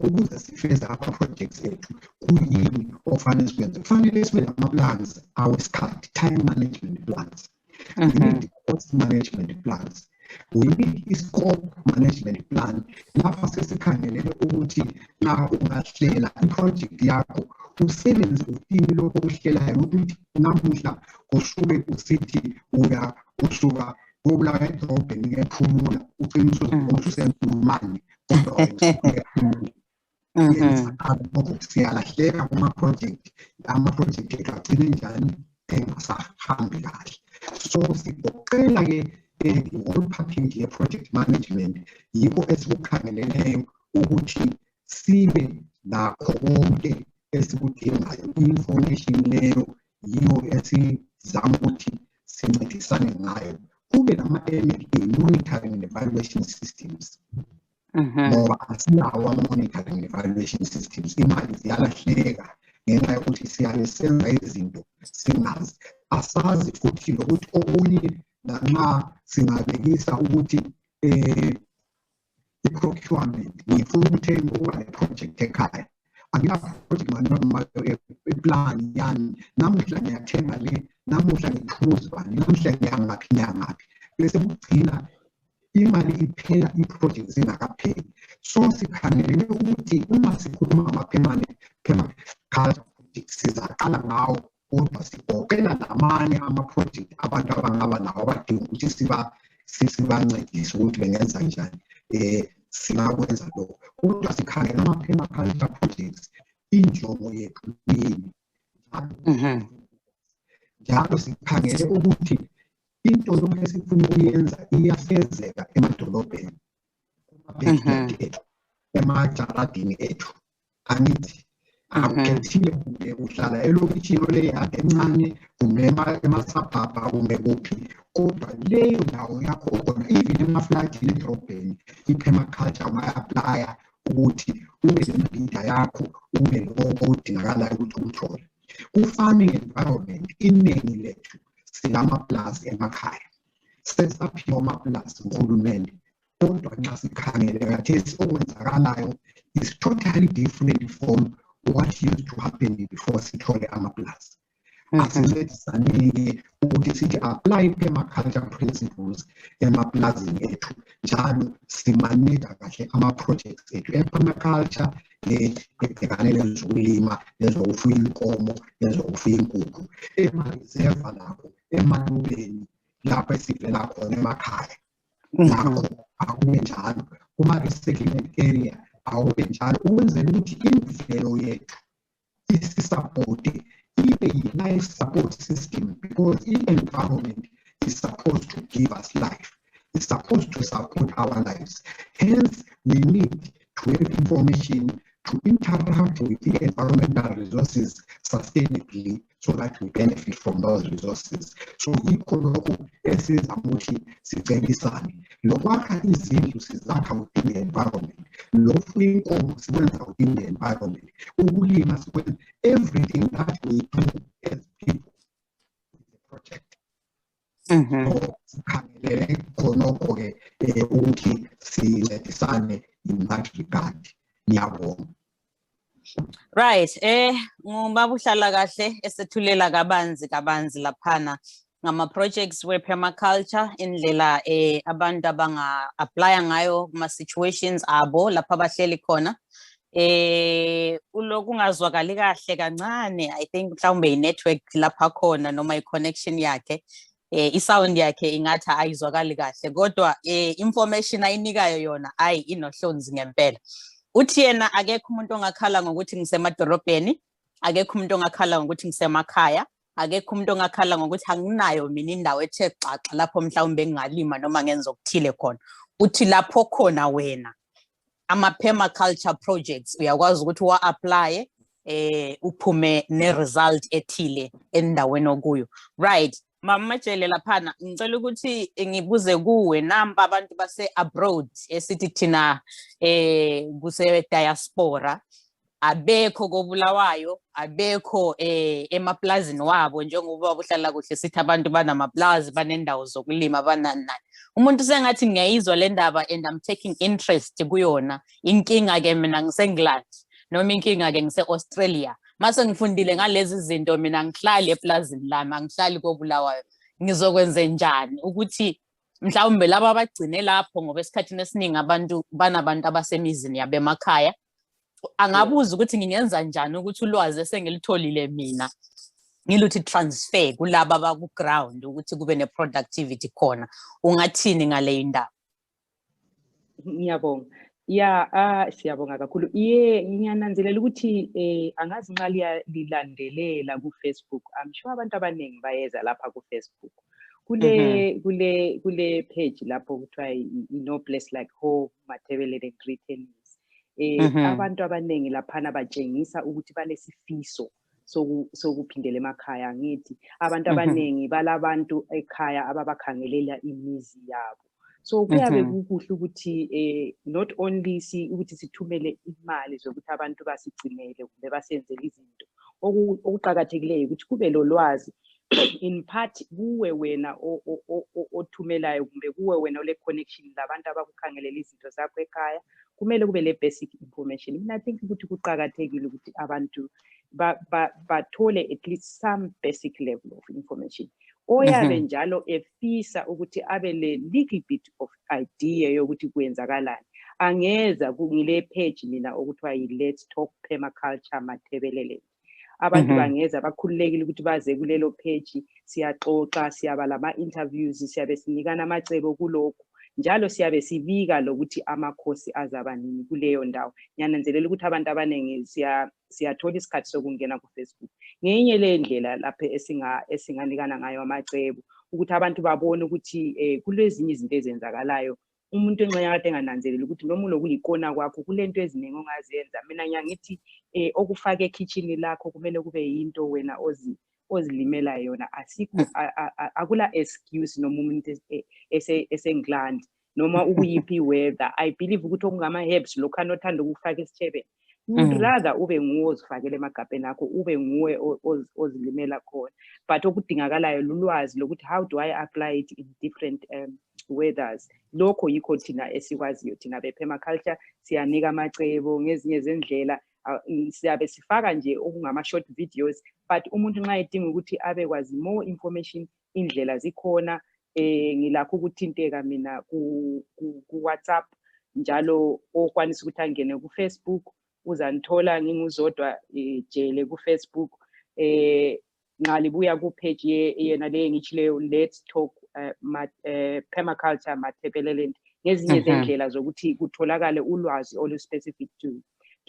ukuze sifeze ama-projects ethu kuyini ofanele sikwenze. Kufanele sibe nama-plans awesikhathi, time management plans. We need cost management plans. We need i-scope management plan. Lapha sesikhangelele ukuthi na ungahlela i-project yakho usebenze uthini lokho okuhlelayo, ukuthi namuhla kusuke usithi usuka kobulawa edrobheni ngephumula ugcina ususemali kodwa siyalahleka kuma-project, ama-project ethu agcine njani engasahambi kahle. So sigoqela-ke i-whole package ye-project management yikho esikukhangeleleyo ukuthi sibe nakho konke esikudingayo. I-information leyo yiyo esizama ukuthi sincedisane ngayo. Kube nama-MBC, monitoring and evaluation systems. Ngoba asinawo ama-monitoring and evaluation systems, imali ziyalahleka ngenxa yokuthi siyabe senza izinto singazi. Asazi futhi lokuthi okunye nanxa singabekisa ukuthi i-procurement ngifuna ukuthenga ukuba ne-project ekhaya, angina-project plan yani, namuhla ngiyathenga le, namuhla ngithuluzi bani, namuhla ngiyangaphi, bese kugcina imali iphela i-project zingakapheli. So sikhangelele ukuthi uma sikhuluma ngama-permaculture projects sizaqala ngawo, kodwa sigoqela namanye ama-project abantu abangaba nawo abadinga ukuthi sibancedise ukuthi bengenza njani, singakwenza lokho. Kodwa sikhangela ama-permaculture projects, injongo yethu yini? Njalo sikhangele ukuthi into yonke esifuna ukuyenza iyafezeka emadolobheni, kuma-backyard ethu, emajaradini ethu. Angithi akukhethile kumbe uhlala elokishini oleyadi encane kumbe emasabhabha kumbe kuphi, kodwa leyo ndawo yakho khona even emaflatini edrobheni i-permaculture ungayi-aplya ukuthi ube nembida yakho, ube lokho okudingakalayo ukuthi ukuthole. Ku-farming environment iningi lethu sinamaplasi emakhaya, sesaphiwa amaplasi nguhulumende, kodwa nxa sikhangele khathesi okwenzakalayo is totally different from what used to happen before sithole amaplasi. Asincedisanike ukuthi sithi apply permaculture principles emaplazini ethu, njalo simanage kahle ama-projects ethu e-permaculture ebhekane nezokulima, nezokufuya inkomo, nezokufuya inkukhu, ema-reserve lapho, emalubeni lapho esivela khona emakhaya, nakho akube njalo, kuma-resettlement area awube njalo, ukwenzela ukuthi imvelo yethu isisaphote, ibe yi-life support system, because i-environment is supposed to give us life. It's supposed to support our lives. Hence, we need to have information to interact with the environmental resources sustainably so that we benefit from those resources. So, ikoloko esizamuthi sicebisane, lokwakha izindlu sizakha within the environment, lokufuya inkomo sikwenza within the environment, ukulima sikwenza, everything that we do as people is a project. So sikhangelele khonokho-ke ukuthi sincedisane in that regard. Ngiyabonga. Right, ngubaba Hlalakuhle esethulela kabanzi laphana ngama-projects we-permaculture, indlela abantu abanga-aplya ngayo kuma-situations abo lapha abahleli khona. Uloku ungazwakali kahle kancane, I think mhlawumbe i-network lapha khona noma i-connection yakhe, i-sound yakhe ingathi ayizwakali kahle, kodwa information ayinikayo yona inohlonzi ngempela. Uthi yena akekho umuntu ongakhala ngokuthi ngisemadorobheni, akekho umuntu ongakhala ngokuthi ngisemakhaya, akekho umuntu ongakhala ngokuthi anginayo mina indawo ethe xaxa lapho mhlawumbe ngingalima noma ngenza okuthile khona. Uthi lapho khona wena ama-permaculture projects uyakwazi ukuthi wa-aplye uphume ne-result ethile endaweni okuyo. Right, Mama Jele laphana ngicela ukuthi ngibuze kuwe namba abantu base-abroad esithi thina kuse-diaspora, abekho koBulawayo, abekho emaplazini wabo, njengoba Hlalakuhle sithi abantu banamaplazi, banendawo zokulima, banani. Umuntu sengathi ngiyayizwa le ndaba and I'm taking interest kuyona. Inkinga-ke mina ngise-England noma inkinga-ke ngise-Australia. Mase ngifundile ngalezi zinto, mina ngihlali eplazini lami, angihlali koBulawayo. Ngizokwenze njani ukuthi mhlawumbe laba abagcine lapho, ngoba esikhathini esiningi abantu banabantu abasemizini yabo emakhaya, angabuza ukuthi ngingenza njani ukuthi ulwazi esengilitholile mina ngiluthi transfer kulaba abaku-ground ukuthi kube ne-productivity khona. Ungathini ngale indaba? Ngiyabonga. Siyabonga kakhulu. Ngiyananzelela ukuthi angazi nxa lilandelela ku-Facebook. I'm sure abantu abaningi bayeza lapha ku-Facebook. Kule page lapho kuthiwa no place like home, Matebele and Greetings. Abantu abaningi laphana batshengisa ukuthi balesifiso sokuphindela emakhaya. Ngithi abantu abaningi balabantu ekhaya ababakhangelela imizi yabo. So kuyabe kukuhle ukuthi not only ukuthi sithumele imali zokuthi abantu basigcinele kumbe basenzele izinto, okuqhakathekileyo ukuthi kube lolwazi in part kuwe wena othumelayo kumbe kuwe wena ole connection labantu abakukhangelela izinto zakho ekhaya, kumele kube le basic information. Mina I think ukuthi kuqhakathekile ukuthi abantu bathole at least some basic level of information. Oyabe njalo efisa ukuthi abe le little bit of idea yokuthi kwenzakalani. Angeza ngile page mina okuthiwa yi Let's Talk Permaculture Mathebelele. Abantu bangeza bakhululekile ukuthi baze kulelo page, siyaxoxa, siyaba lama interviews, siyabe sinikana amacebo kulokho. Njalo siyabe sibika lokuthi amakhosi azaba nini kuleyo ndawo. Ngiyananzelela ukuthi abantu abaningi siyathola isikhathi sokungena ku Facebook. Ngenye le ndlela lapho esinganikana ngayo amacebo ukuthi abantu babone ukuthi kulezinye izinto ezenzakalayo. Umuntu enxa yakade engananzelela ukuthi noma unokuyikona kwakho kulento eziningi ongaziyenza. Mina ngiyathi okufaka ekitchen lakho kumele kube yinto wena ozilimela yona. Asikho akula excuse noma umuntu esengland noma ukuyiphi weather. I believe ukuthi okungama herbs lokho anothanda ukufaka esitshebeni. Would rather ube nguwe ozifakele emagabheni akho, ube nguwe ozilimela khona. But okudingakalayo lulwazi lokuthi how do I apply it in different weathers. Lokho yikho thina esikwaziyo thina be-permaculture siyanika amacebo ngezinye zendlela. Siyabe sifaka nje okungama short videos, but umuntu nxa edinga ukuthi abe kwazi more information, indlela zikhona. Ngilakho ukuthinteka mina ku WhatsApp, njalo okwanisa ukuthi angene ku Facebook, uzanithola nginguzodwa Jele ku Facebook. Ngalibuya ku page yena le ngichileyo Let's Talk Permaculture Mathebelele. Ngezinye zendlela zokuthi kutholakale ulwazi olu specific to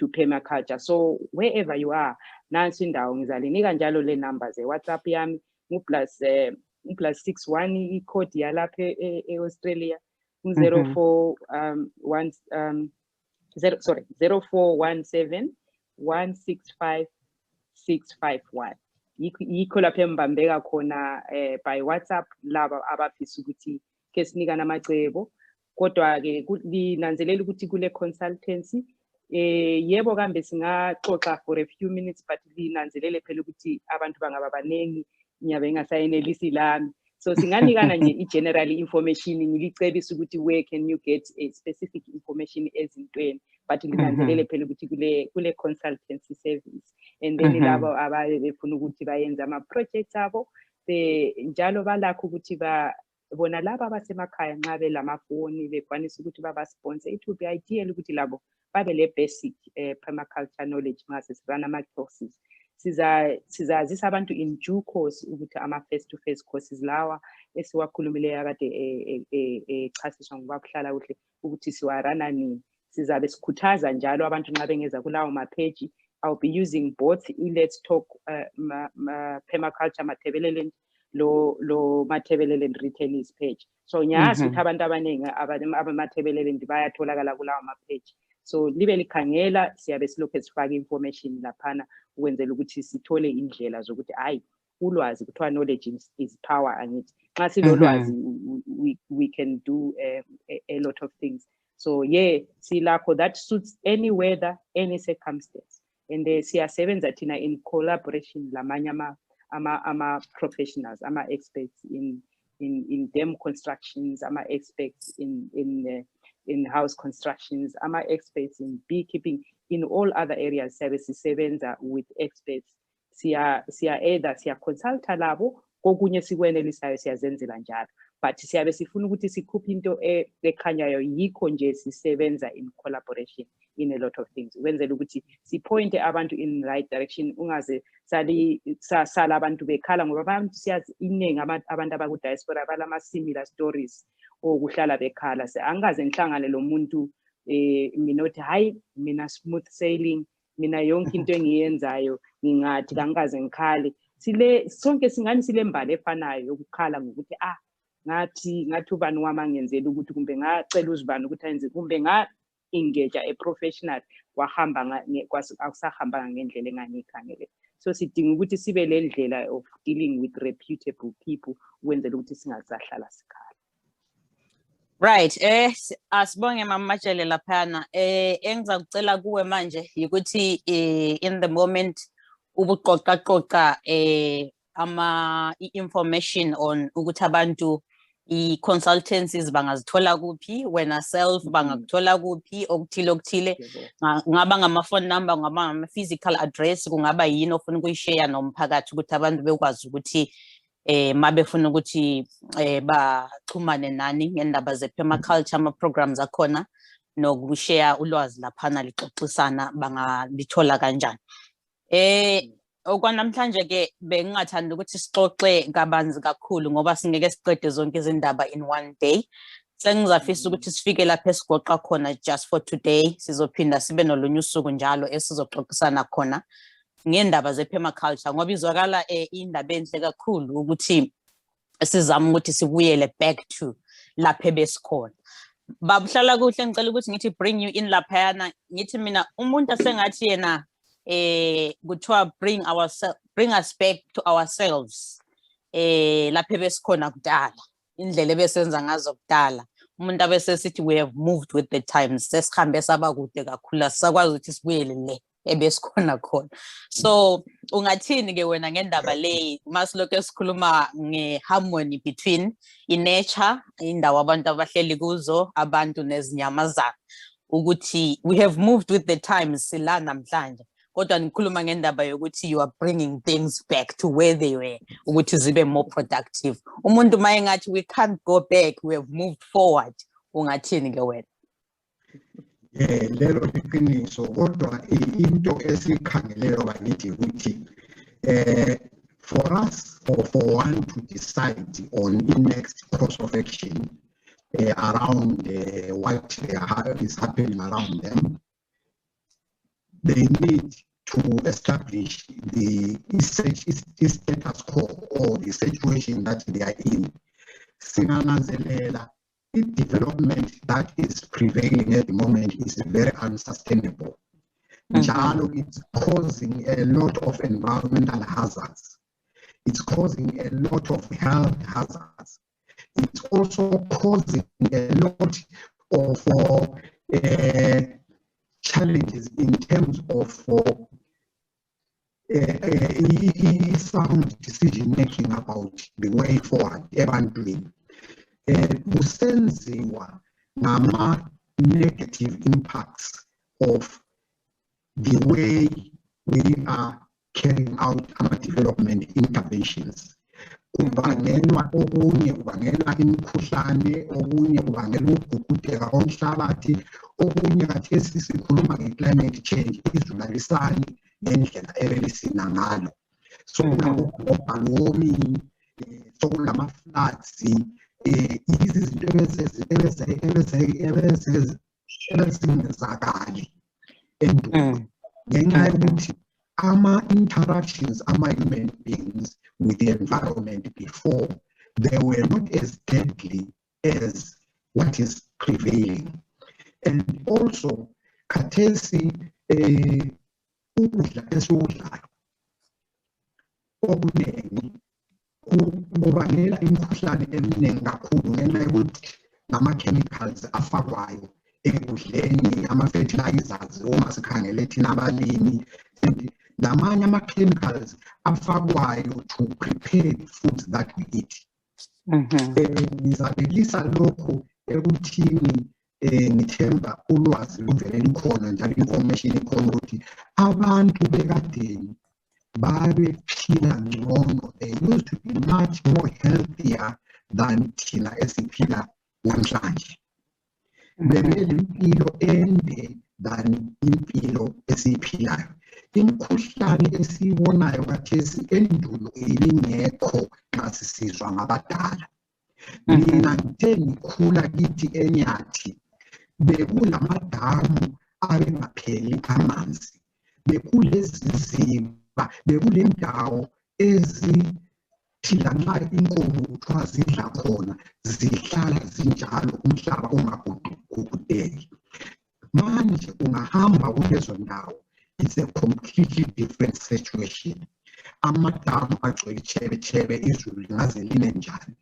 permaculture. So wherever you are, nansi indawo ngizalinika njalo le numbers WhatsApp yami +61 i-code yalapha e-Australia 0417 165 651. Yikho lapho embambeka khona by WhatsApp laba abafisa ukuthi ke sinikana amacebo. Kodwa ke linanzelela ukuthi kule consultancy yebo kambe singaxoxa for a few minutes, but linanzelele phela ukuthi abantu bangaba baningi nyabe engasayenelisi lami. So singanikana nje i-general information, ngilicebisa ukuthi where can you get a specific information ezintweni, but linanzelele phela ukuthi kule consultancy service. And then labo abaye befuna ukuthi bayenza ama projects abo njalo balakho ukuthi bona laba abasemakhaya nxa belamafoni bekwanisa ukuthi baba sponsor. It would be ideal ukuthi labo babe le basic permaculture knowledge ngase sirana ama courses. Sizazisa abantu in due course ukuthi ama face to face courses lawa esiwakhulumileyo akade echasiswa ngobakuhlala ukuthi siwarana nini. Sizabe sikhuthaza njalo abantu nxa bengeza kulawo ma page. I'll be using both Let's Talk Permaculture Mathebelele lo Mathebelele Retailers page. So nyazi ukuthi abantu abaningi abamathebelele bayatholakala kulawo ma page. So libe likhangela siyabe silokho sifaka information laphana ukwenzela ukuthi sithole indlela zokuthi hayi ulwazi kuthiwa knowledge is power, angithi nxa silolwazi we can do a lot of things. So yeah, silakho that suits any weather, any circumstance. And siyasebenza thina in collaboration lamanye ama professionals, ama experts in dam constructions, ama experts in house constructions, ama experts in beekeeping, in all other areas. Siyabenza with experts. Siya consulta labo kokunye sikwenelisayo siyazenzela njalo. But siyabe sifuna ukuthi sikhuphe into ekhanyayo, yikho nje sisebenza in collaboration in a lot of things. Wenzela ukuthi sipointe abantu in the right direction, ungaze sala abantu bekhala ngoba abantu siyazi iningi abantu abaku diaspora balama similar stories okuhlala bekhala. Angaze ngihlangane lo muntu mina uthi hayi mina smooth sailing, mina yonke into engiyenzayo ngingathi kangaze ngikhale. Sonke singani silembali efanayo yokukhala ngokuthi ngathi ubani wami ngenzela ukuthi kumbe ngacela uzibani ukuthi ayenze kumbe engage a professional wahamba akusahamba ngendlela engangikhangele. So sidinga ukuthi sibe le ndlela of dealing with reputable people ukwenzela ukuthi singasahlala sikhala. Right, asibonge mama Jele laphana. Engizakucela kuwe manje ukuthi in the moment ubuqoqa ama information on ukuthi abantu i-consultancies bangazithola kuphi, wena self bangakuthola kuphi, okuthile ngaba ngama-phone number, ngaba ngama-physical address, kungaba yini ofuna ukuyishare nomphakathi ukuthi abantu bekwazi ukuthi mabefuna ukuthi baxhumane nani ngendaba ze-permaculture, ama-programs akhona nokushare ulwazi laphana lixoxisana bangalithola kanjani. Okwanamhlanje ke bengingathanda ukuthi sixoxe kabanzi kakhulu ngoba singeke siqede zonke izindaba in one day. Sengizafisa ukuthi sifike lapha esigoqa khona just for today, sizophinda sibe nolunye usuku njalo esizoxoxisana khona ngendaba ze-permaculture ngoba izwakala indaba enhle kakhulu ukuthi sizama ukuthi sibuyele back to lapha besikhona. Baba Hlalakuhle, ngicela ukuthi ngithi bring you in laphayana, ngithi mina umuntu asengathi yena kuthiwa bring us back to ourselves lapha besikhona kudala, indlela ebesenza ngazo kudala, umuntu abesesithi we have moved with the times, sesihambe sabakude kakhulu, asisakwazi ukuthi sibuyele le ebesikhona khona. So ungathini ke wena ngendaba le masilokho esikhuluma ngeharmony between nature, indawo abantu abahleli kuzo, abantu nezinyamazana, ukuthi we have moved with the times sila namhlanje, kodwa nikhuluma ngendaba yokuthi you are bringing things back to where they were ukuthi zibe more productive. Umuntu mayengathi we can't go back, we have moved forward, ungathini ke wena? Lelo liqiniso, kodwa into esikhangelelo bakithi ukuthi for us or for one to decide on the next course of action around what is happening around them, they need to establish the status quo or the situation that they are in. Sinangazelela, the development that is prevailing at the moment is very unsustainable. It's causing a lot of environmental hazards. It's causing a lot of health hazards. It's also causing a lot of challenges in terms of sound decision making about the way forward. Kusenziwa nama negative impacts of the way we are carrying out our development interventions. Kubangelwa okunye, kubangelwa imikhuhlane, okunye kubangelwa ukugugudeka komhlabathi, okunye kathesi sikhuluma nge-climate change, izulu alisani ngendlela ebelisina ngalo. Sokulama-global warming, sokulama-floods, izinto ebezingenzakali endulo ngenxa yokuthi ama-interactions ama-human beings with the environment before, they were not as deadly as what is prevailing. And also khathesi ukudla esikudlayo okuningi kubangela imikhuhlane eminingi kakhulu ngenxa yokuthi nama-chemicals afakwayo ekudleni, ama-fertilizers uma sikhangele thina abalimi, lamanye ama-chemicals afakwayo to prepare the foods that we eat. Ngizabelisa lokhu ekuthini ngithemba ulwazi luvele likhona njalo information ikhona ukuthi abantu bekadeni babephila ngcono. They used to be much more healthier than thina esiphila namhlanje. Bebelempilo ende than impilo esiphilayo. Imikhuhlane esiyibonayo kathesi endulo ilingekho xa sisizwa ngabadala. Mina ngithe ngikhula kithi eNyathi bekulamaadamu abengapheli amanzi, bekulezi ziba, bekule ndawo ezithi lanxa inkomo kuthiwa zidla khona zihlala zinjalo, umhlaba ungagugudeki. Manje ungahamba kulezo ndawo, it's a completely different situation. Amadamu agcwele chebe izulu lingaze line njani.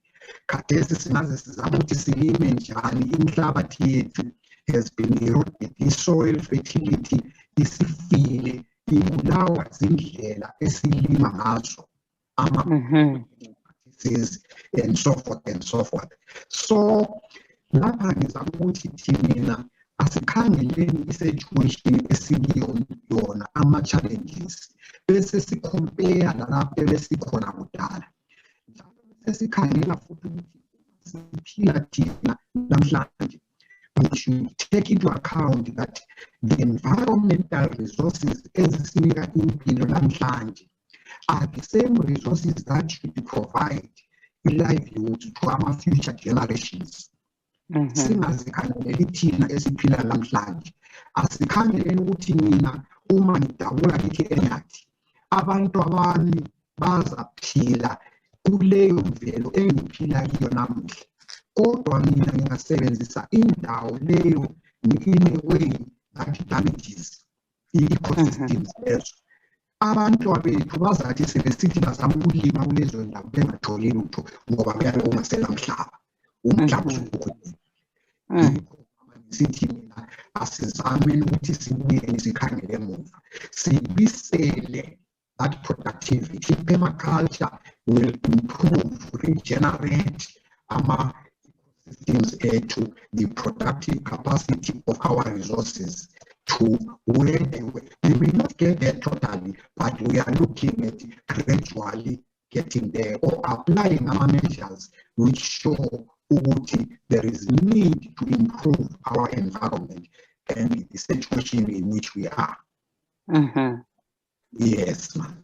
Khathesi singaze sizama ukuthi silime njani, inhlabathi yethu has been eroded, i-soil fertility isifile, ibulawa zindlela esilima ngazo. practices, and so forth and so forth. So lapha ngizama ukuthi thina asikhangeleni i-situation esikuyo ama-challenges bese sicompare nalapho ebesikhona kudala. Sesikhangela futhi ukuthi siphila thina namhlanje. We should take into account that the environmental resources ezisinika impilo namhlanje are the same resources that should provide a livelihood to our future generations. Singazikhangeleli thina esiphila namhlanje, asikhangeleni ukuthi mina uma ngidabula kithi enyathi abantu abami bazaphila kuleyo mvelo engiphila kiyo namuhla, kodwa mina ngingasebenzisa indawo leyo in a way that damages i-ecosystems lezo. Abantu abethu bazathi sebesithi bazama ukulima kulezo ndawo bengatholi lutho ngoba kuyabe kungasela mhlaba, umhlaba usukhona. Sithi mina asizame ukuthi sibuyele sikhangele emuva, sibisele that productivity. Permaculture will improve, regenerate ecosystems to the productive capacity of our resources to where they were. We may not get there totally, but we are looking at gradually getting there or applying our measures which show there is need to improve our environment and the situation in which we are. Yes, ma'am.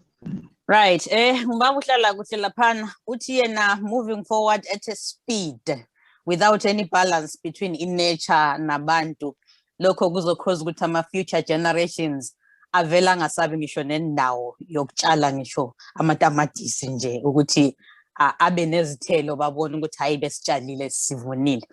Right. Ubaba Hlalakuhle laphana uthi yena moving forward at a speed without any balance between in nature nabantu, lokho kuzokhoza ukuthi ama future generations avela ngasabi ngisho nendawo yokutshala ngisho amatamatisi nje ukuthi abe nezithelo babone ukuthi hayi besitshalile sivunile.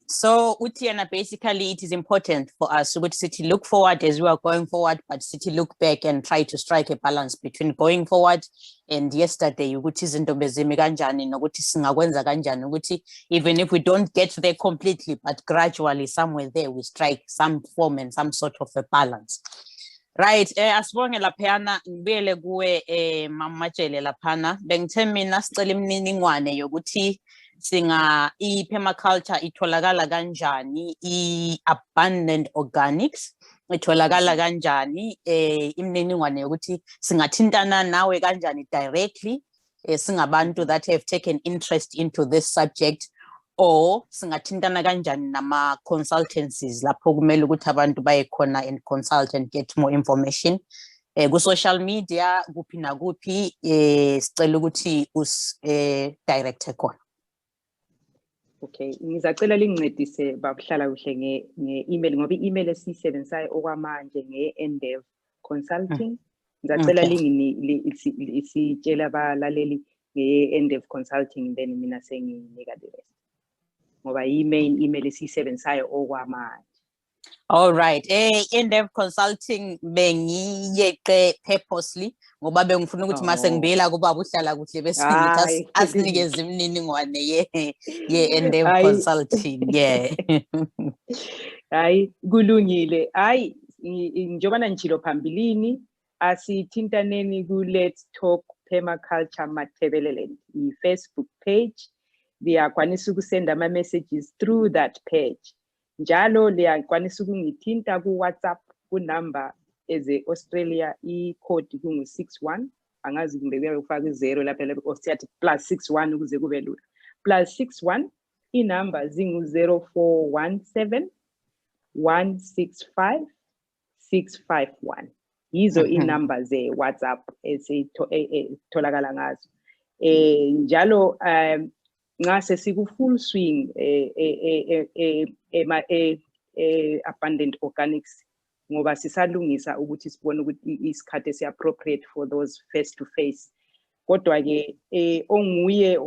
So uthi yena basically it is important for us to look forward as we are going forward, but to look back and try to strike a balance between going forward and yesterday, ukuthi izinto bezimi kanjani nokuthi singakwenza kanjani ukuthi even if we don't get there completely, but gradually somewhere there we strike some form and some sort of a balance. Right, asibonge laphana ngibuyele kuwe Mama Jele laphana. Bengithe mina sicela imininingwane yokuthi singa i-permaculture itholakala kanjani, i-abundant organics itholakala kanjani, imininingwane yokuthi singathintana nawe kanjani directly singabantu that have taken interest into this subject, or singathintana kanjani nama consultancies lapho kumele ukuthi abantu baye khona and consult and get more information ku social media kuphi nakuphi, sicela ukuthi direct khona. Okay, ngizacela lingincedise babuhlala kuhle nge-email ngoba i-email esiyisebenzisayo okwamanje nge-Endev Consulting. Ngizacela sitshela abalaleli nge-Endev Consulting, then mina senginika the rest ngoba i-main email esiyisebenzisayo okwamanje. All right, Endev Consulting bengiyeqe purposely ngoba bengifuna ukuthi mase ngibela kubaba Hlalakuhle bese ngithi asinikeze imininingwane ye-Endev Consulting. Yeah. Hayi kulungile. Hayi njengoba ngitshilo phambilini asithintaneni ku Let's Talk Permaculture Mathebeleland i-Facebook page. Liyakwanisa ukusenda ama messages through that page. Njalo liyakwanisa ukungithinta ku WhatsApp ku number eze-Australia i-code kungu-61, angazi kumbe kuyafaka i-0 lapha siyathi +61 ukuze kube lula. +61 i-number zingu-0417 165 651. Yizo i-number ze-WhatsApp esitholakala ngazo. Njalo nxa sesiku full swing abundant organics ngoba sisalungisa ukuthi sibone ukuthi isikhathi esi-appropriate for those face to face, kodwa ke onguye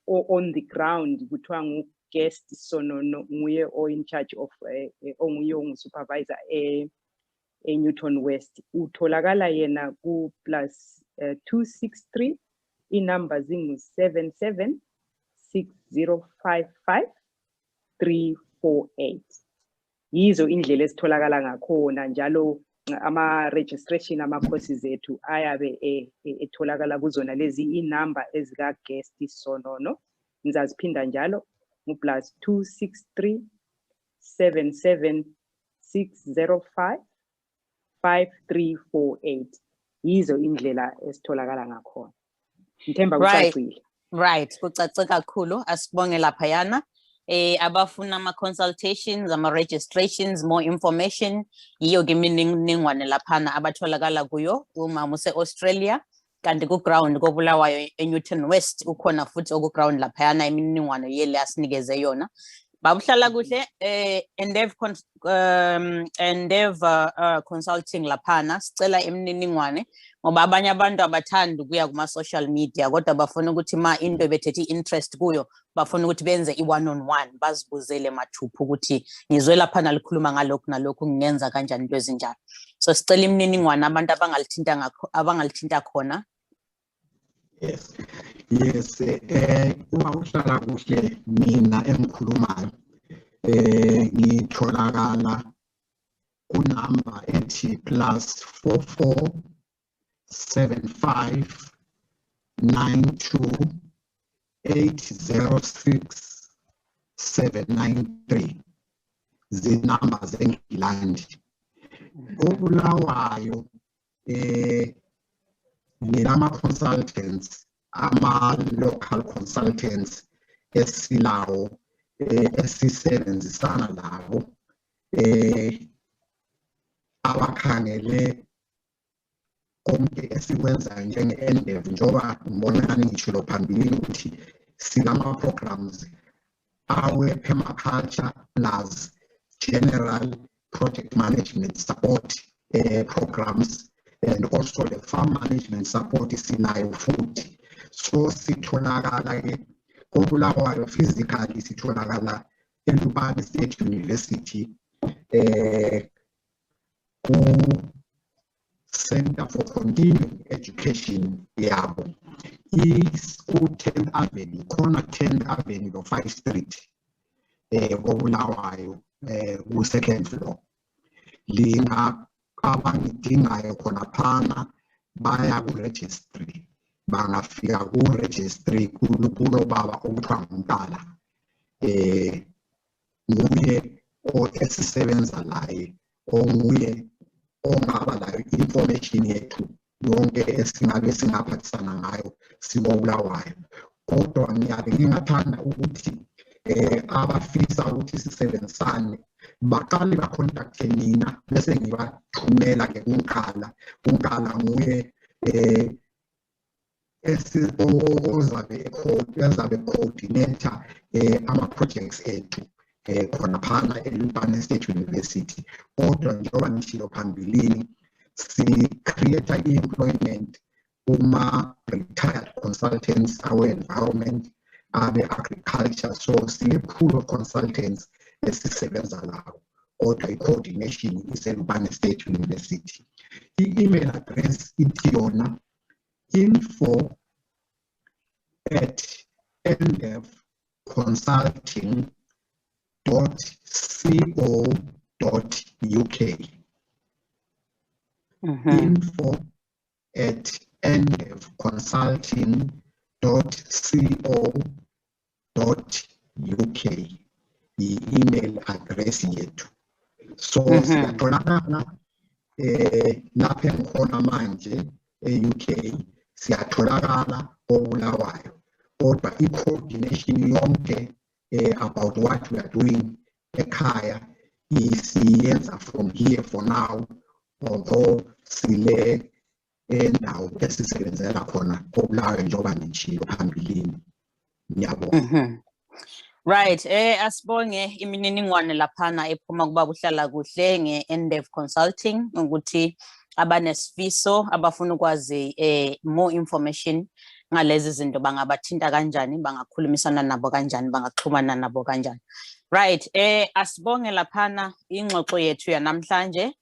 on the ground kuthiwa ngu-guest Sonono nguye in charge of onguye ongu-supervisor Newton West. Utholakala yena ku +263 i-number zingu-77 6055 348. Yizo indlela esitholakala ngakhona, njalo ama-registration ama-courses ethu ayabe etholakala kuzona lezi inumber ezika-guest sonono. Ngizaziphinda njalo plus 263 77 605 5348. Yizo indlela esitholakala ngakhona. Ngithemba kucacile. Right, kucace kakhulu. Asibonge laphayana. Abafuna ama-consultations, ama-registrations, more information, yiyo ke imininingwane laphana abatholakala kuyo uma use-Australia, kanti ku-ground koBulawayo eNewton West ukhona futhi oku-ground laphayana imininingwane Jele asinikeze yona. Babuhlalakuhle Endeavor Consulting laphana sicela imininingwane ngoba abanye abantu abathandi ukuya kuma-social media kodwa bafuna ukuthi ma into bethethe interest kuyo bafuna ukuthi benze i-one-on-one bazibuzele mathupha ukuthi ngizwe laphana likhuluma ngalokhu nalokhu ngingenza kanjani into ezinjalo. So sicela imininingwane abantu abangalithinta khona. Yes, uma uhlala kuhle mina engikhulumayo ngitholakala kunamba ethi +44 75 92 806 793 zinamba zengilandi. koBulawayo nginama-consultants, ama-local consultants esilawo esisebenzisana labo abakhangele konke esikwenzayo njenge-Endeavor njengoba ngibona ngishilo phambilini ukuthi sinama-programs awe-permaculture plus general project management support programs and also the farm management support sinayo futhi. So sitholakala ke koBulawayo physically sitholakala eLupane State University ku Center for Continuing Education yabo ku 10th Avenue khona 10th Avenue no 5 Street koBulawayo ku second floor. Linga abangidingayo khona phana baya ku-registry bangafika ku-registry kulo baba okuthiwa nguMtala nguye esisebenza laye onguye ongaba layo information yethu yonke esingabe singaphathisana ngayo sikoBulawayo. Kodwa ngiyabe ngingathanda ukuthi abafisa ukuthi sisebenzisane baqale bacontacte mina bese ngibathumela ke uNkala nguye ozabe coordinator ama-projects ethu khona phana eLupane State University. Kodwa njengoba ngishilo phambilini si-create i-employment kuma-retired consultants awe-environment abe-agriculture. So sine-pool of consultants esisebenza lawo kodwa i-coordination iseLupane State University. I-email address ithi yona info@endevconsulting.co.uk. info@endevconsulting.co.uk i-email address yethu. So siyatholakala lapha engikhona manje e-UK, siyatholakala koBulawayo kodwa i-coordination yonke about what we are doing ekhaya isiyenza from here for now, although sile endawo esisebenzela khona koBulawayo njengoba ngishilo phambilini. Ngiyabonga. Right, asibonge imininingwane laphana ephuma kuba kuhlala kuhle nge-Endeavor Consulting ukuthi abanesifiso abafuna ukwazi more information ngalezi zinto bangabathinta kanjani, bangakhulumisana nabo kanjani, bangaxhumana nabo kanjani. Right, asibonge laphana ingxoxo yethu yanamhlanje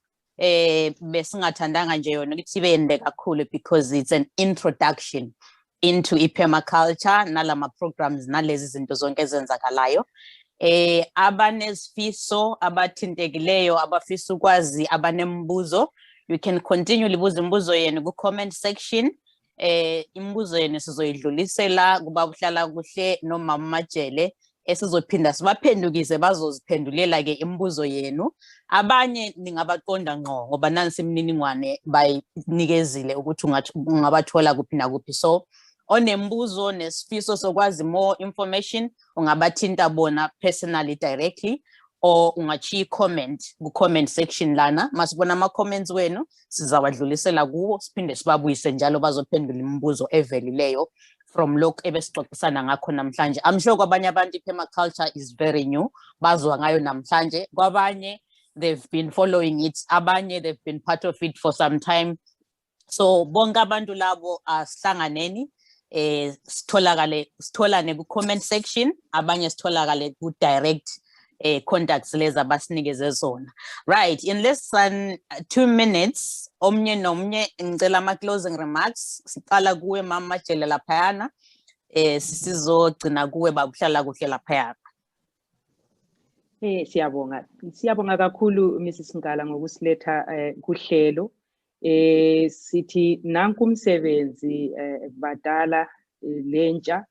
besingathandanga nje yona ukuthi ibe ende kakhulu because it's an introduction into i-permaculture nalama programs nalezi zinto zonke ezenzakalayo. Abanesifiso abathintekileyo abafisa ukwazi abanembuzo you can continue buza imibuzo yenu ku-comment section. Imibuzo yenu sizoyidlulisela kuba Hlalakuhle nomama Majele, esizophinda sibaphendukise bazoziphendulela ke imibuzo yenu. Abanye ningabaqonda ngqo ngoba nansi imininingwane bayinikezile ukuthi ungabathola kuphi nakuphi. So onembuzo nesifiso sokwazi more information ungabathinta bona personally directly, or ungachiya comment ku-comment section lana. Masibona ama-comments wenu sizawadlulisela kuwo, siphinde sibabuyise njalo bazophendula imibuzo evelileyo from lokhu ebesixoxisana ngakho namhlanje. I'm sure kwabanye abantu i-permaculture is very new, bazwa ngayo namhlanje. Kwabanye they've been following it, abanye they've been part of it for some time. So bonke abantu labo asihlanganeni, sitholane ku-comment section, abanye sitholakale ku-direct contacts lezi abasinikeze zona. Right, in less than 2 minutes, omnye nomnye ngicela ama-closing remarks. Siqala kuwe Mama Majele laphayana, sizogcina kuwe Baba Hlalakuhle laphayana. Siyabonga kakhulu Mrs Ngala ngokusiletha kuhlelo. Sithi nanku umsebenzi badala lentsha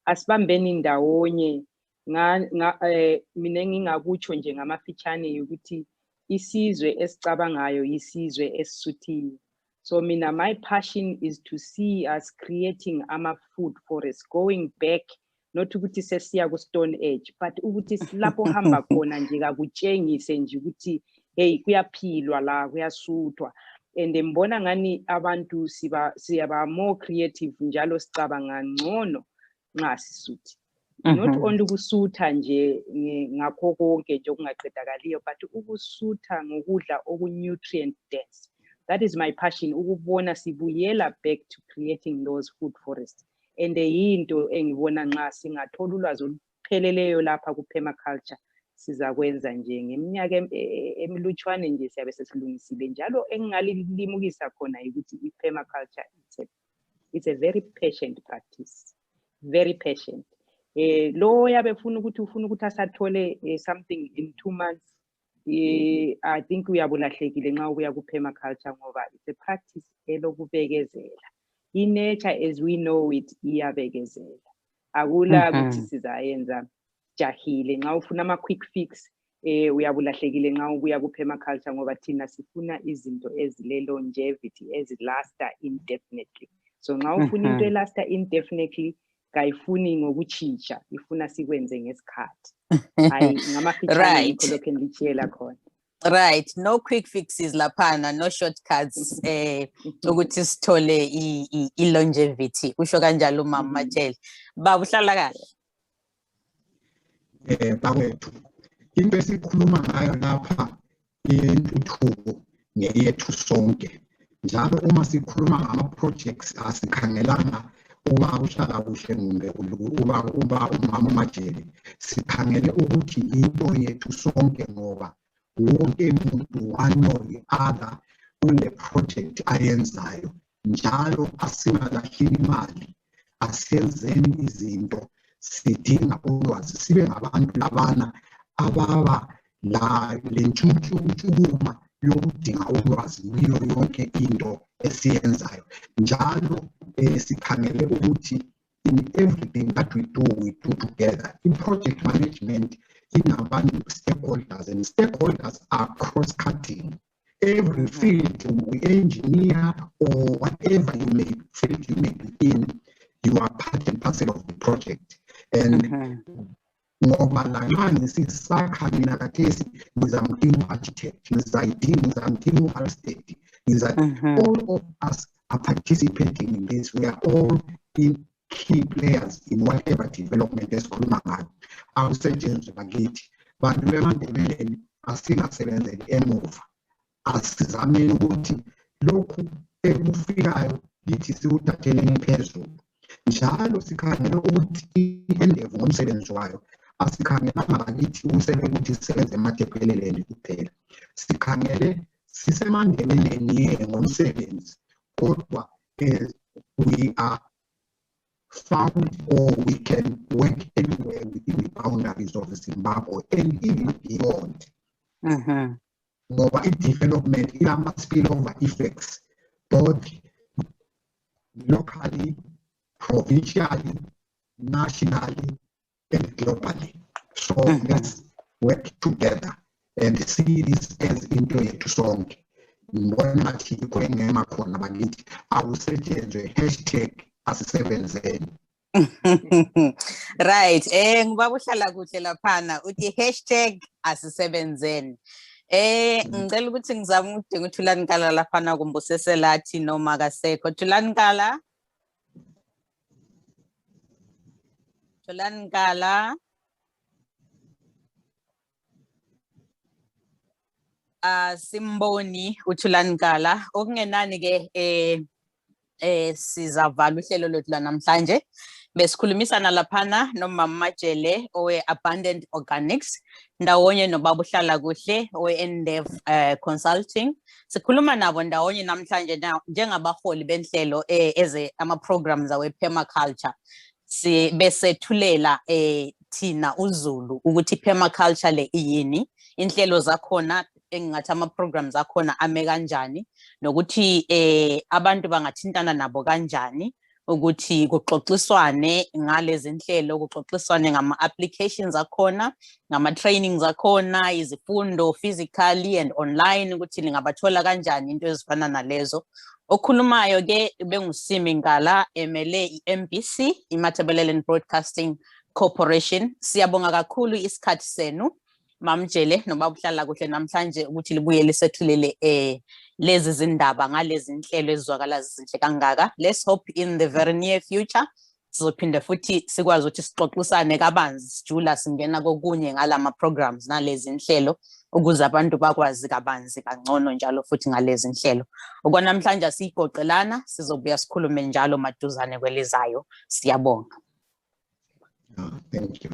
asibambeni ndawonye. Mina ngingakutsho nje ngamafitshane ukuthi isizwe esicabangayo isizwe esisuthiwe. So mina, my passion is to see us creating food forests, going back, not ukuthi sesiya ku Stone Age, but ukuthi lapho hamba khona nje akutshengise nje ukuthi hey kuyaphilwa la, kuyasuthwa. And mbona ngani abantu siyaba more creative njalo sicabanga ngcono nxa sisuthi. Not only ukusutha nje ngakho konke nje okungaqedakaliyo, but ukusutha ngokudla oku-nutrient dense. That is my passion, ukubona sibuyela back to creating those food forests. And yinto engibona nxa singathola ulwazi olupheleleyo lapha ku-permaculture sizakwenza nje ngeminyaka emilutshwane nje siyabe sesilungisile. Njalo engingalilimukisa khona ukuthi i-permaculture it's a very patient practice, very patient. Lo yabe ufuna ukuthi asathole something in 2 months, I think uyabulahlekile nxa ubuya ku-permaculture ngoba it's a practice elokubekezela. I-nature as we know it iyabekezela. Akula ukuthi sizayenza jahile. Nxa ufuna ama-quick fix, uyabulahlekile nxa ubuya ku-permaculture ngoba thina sifuna izinto ezile-longevity, ezilasta indefinitely. So nxa ufuna into elasta indefinitely, kayifuni ngokuchintsha, ifuna sikwenze ngesikhathi. Hayi ngamafitshane yikho lokho engitshela khona. Right, no quick fixes laphana, no shortcuts ukuthi sithole i-longevity. Usho kanjalo Mama Majele. Baba Hlalakuhle. Bawethu, into esikhuluma ngayo lapha intuthuko ngeyethu sonke. Njalo uma sikhuluma ngama-projects asikhangelanga uba Hlalakuhle kumbe uba umama Majele, sikhangele ukuthi into yethu sonke ngoba wonke umuntu ano i-other kule project ayenzayo. Njalo asingalahli imali, asenzeni izinto, sidinga ulwazi, sibe ngabantu labana ababa lentshutshuma yokudinga ulwazi kuyo yonke into esiyenzayo. Njalo sikhangele ukuthi in everything that we do together. In project management, in abantu stakeholders, and stakeholders are cross-cutting. Every field, we engineer or whatever field you may be in, you are part and parcel of the project. And ngoba lana sisakha mina kathesi ngizamdinga architect, ngizamdinga architect, all of us are participating in this. We are all in key players in whatever development esikhuluma ngayo. Awusetshenzwe bakithi bantu bemandebeleni asingasebenzeli emuva, asizameni ukuthi lokhu ekufikayo lithi sikuthatheleni phezulu. Njalo sikhangela ukuthi i-endeavor ngomsebenzi wayo asikhangelanga bakithi ukuthi sisebenze ematebeleleni kuphela, sikhangele sisemandebeleni ngomsebenzi, kodwa we are found, or we can work anywhere within the boundaries of Zimbabwe and even beyond. ngoba i-development inama-spillover effects both locally, provincially, nationally, and globally. So let's work together and see this as into yethu sonke. Ngibona ngathi kwengema khona bakithi awusetshenzwe #asisebenzeni. Right, ngibaba Hlalakuhle laphana uthi #asisebenzeni. Ngicela ukuthi ngizame ukudinga uThulanikala laphana kumbuseselathi noma kasekho. Thulanikala. Thulanikala. Simboni uThulanikala. Okungenani ke sizavala uhlelo lwethu namhlanje. Besikhulumisana laphana nomama Jele owe Abundant Organics ndawonye nobaba Hlalakuhle owe Endev Consulting. Sikhuluma nabo ndawonye namhlanje njengabaholi benhlelo eze ama programs awe Permaculture. Besethulela thina uZulu ukuthi Permaculture le iyini, inhlelo zakhona engathi ama programs akhona ame kanjani, nokuthi abantu bangathintana nabo kanjani, ukuthi kuxoxiswane ngalezi inhlelo, kuxoxiswane ngama applications akhona, ngama trainings akhona, izifundo physically and online, ukuthi lingabathola kanjani into ezifana nalezo. Okhulumayo ke benguSimi Ngala emele iMBC, iMatabeleland Broadcasting Corporation. Siyabonga kakhulu isikhathi senu Mam Jele nobaba Hlalakuhle namhlanje ukuthi libuye lisethulele lezi zindaba ngalezi inhlelo ezizwakala zizinhle kangaka. Let's hope in the very near future sizophinda futhi sikwazi ukuthi sixoxisane kabanzi sijula singena kokunye ngalama programs nalezi inhlelo ukuze abantu bakwazi kabanzi kangcono njalo futhi ngalezi inhlelo. Okwanamhlanje sigoqelana sizobuya sikhulume njalo maduzane kwelizayo. Siyabonga. Thank you.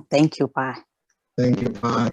Thank you, bye. Thank you, bye.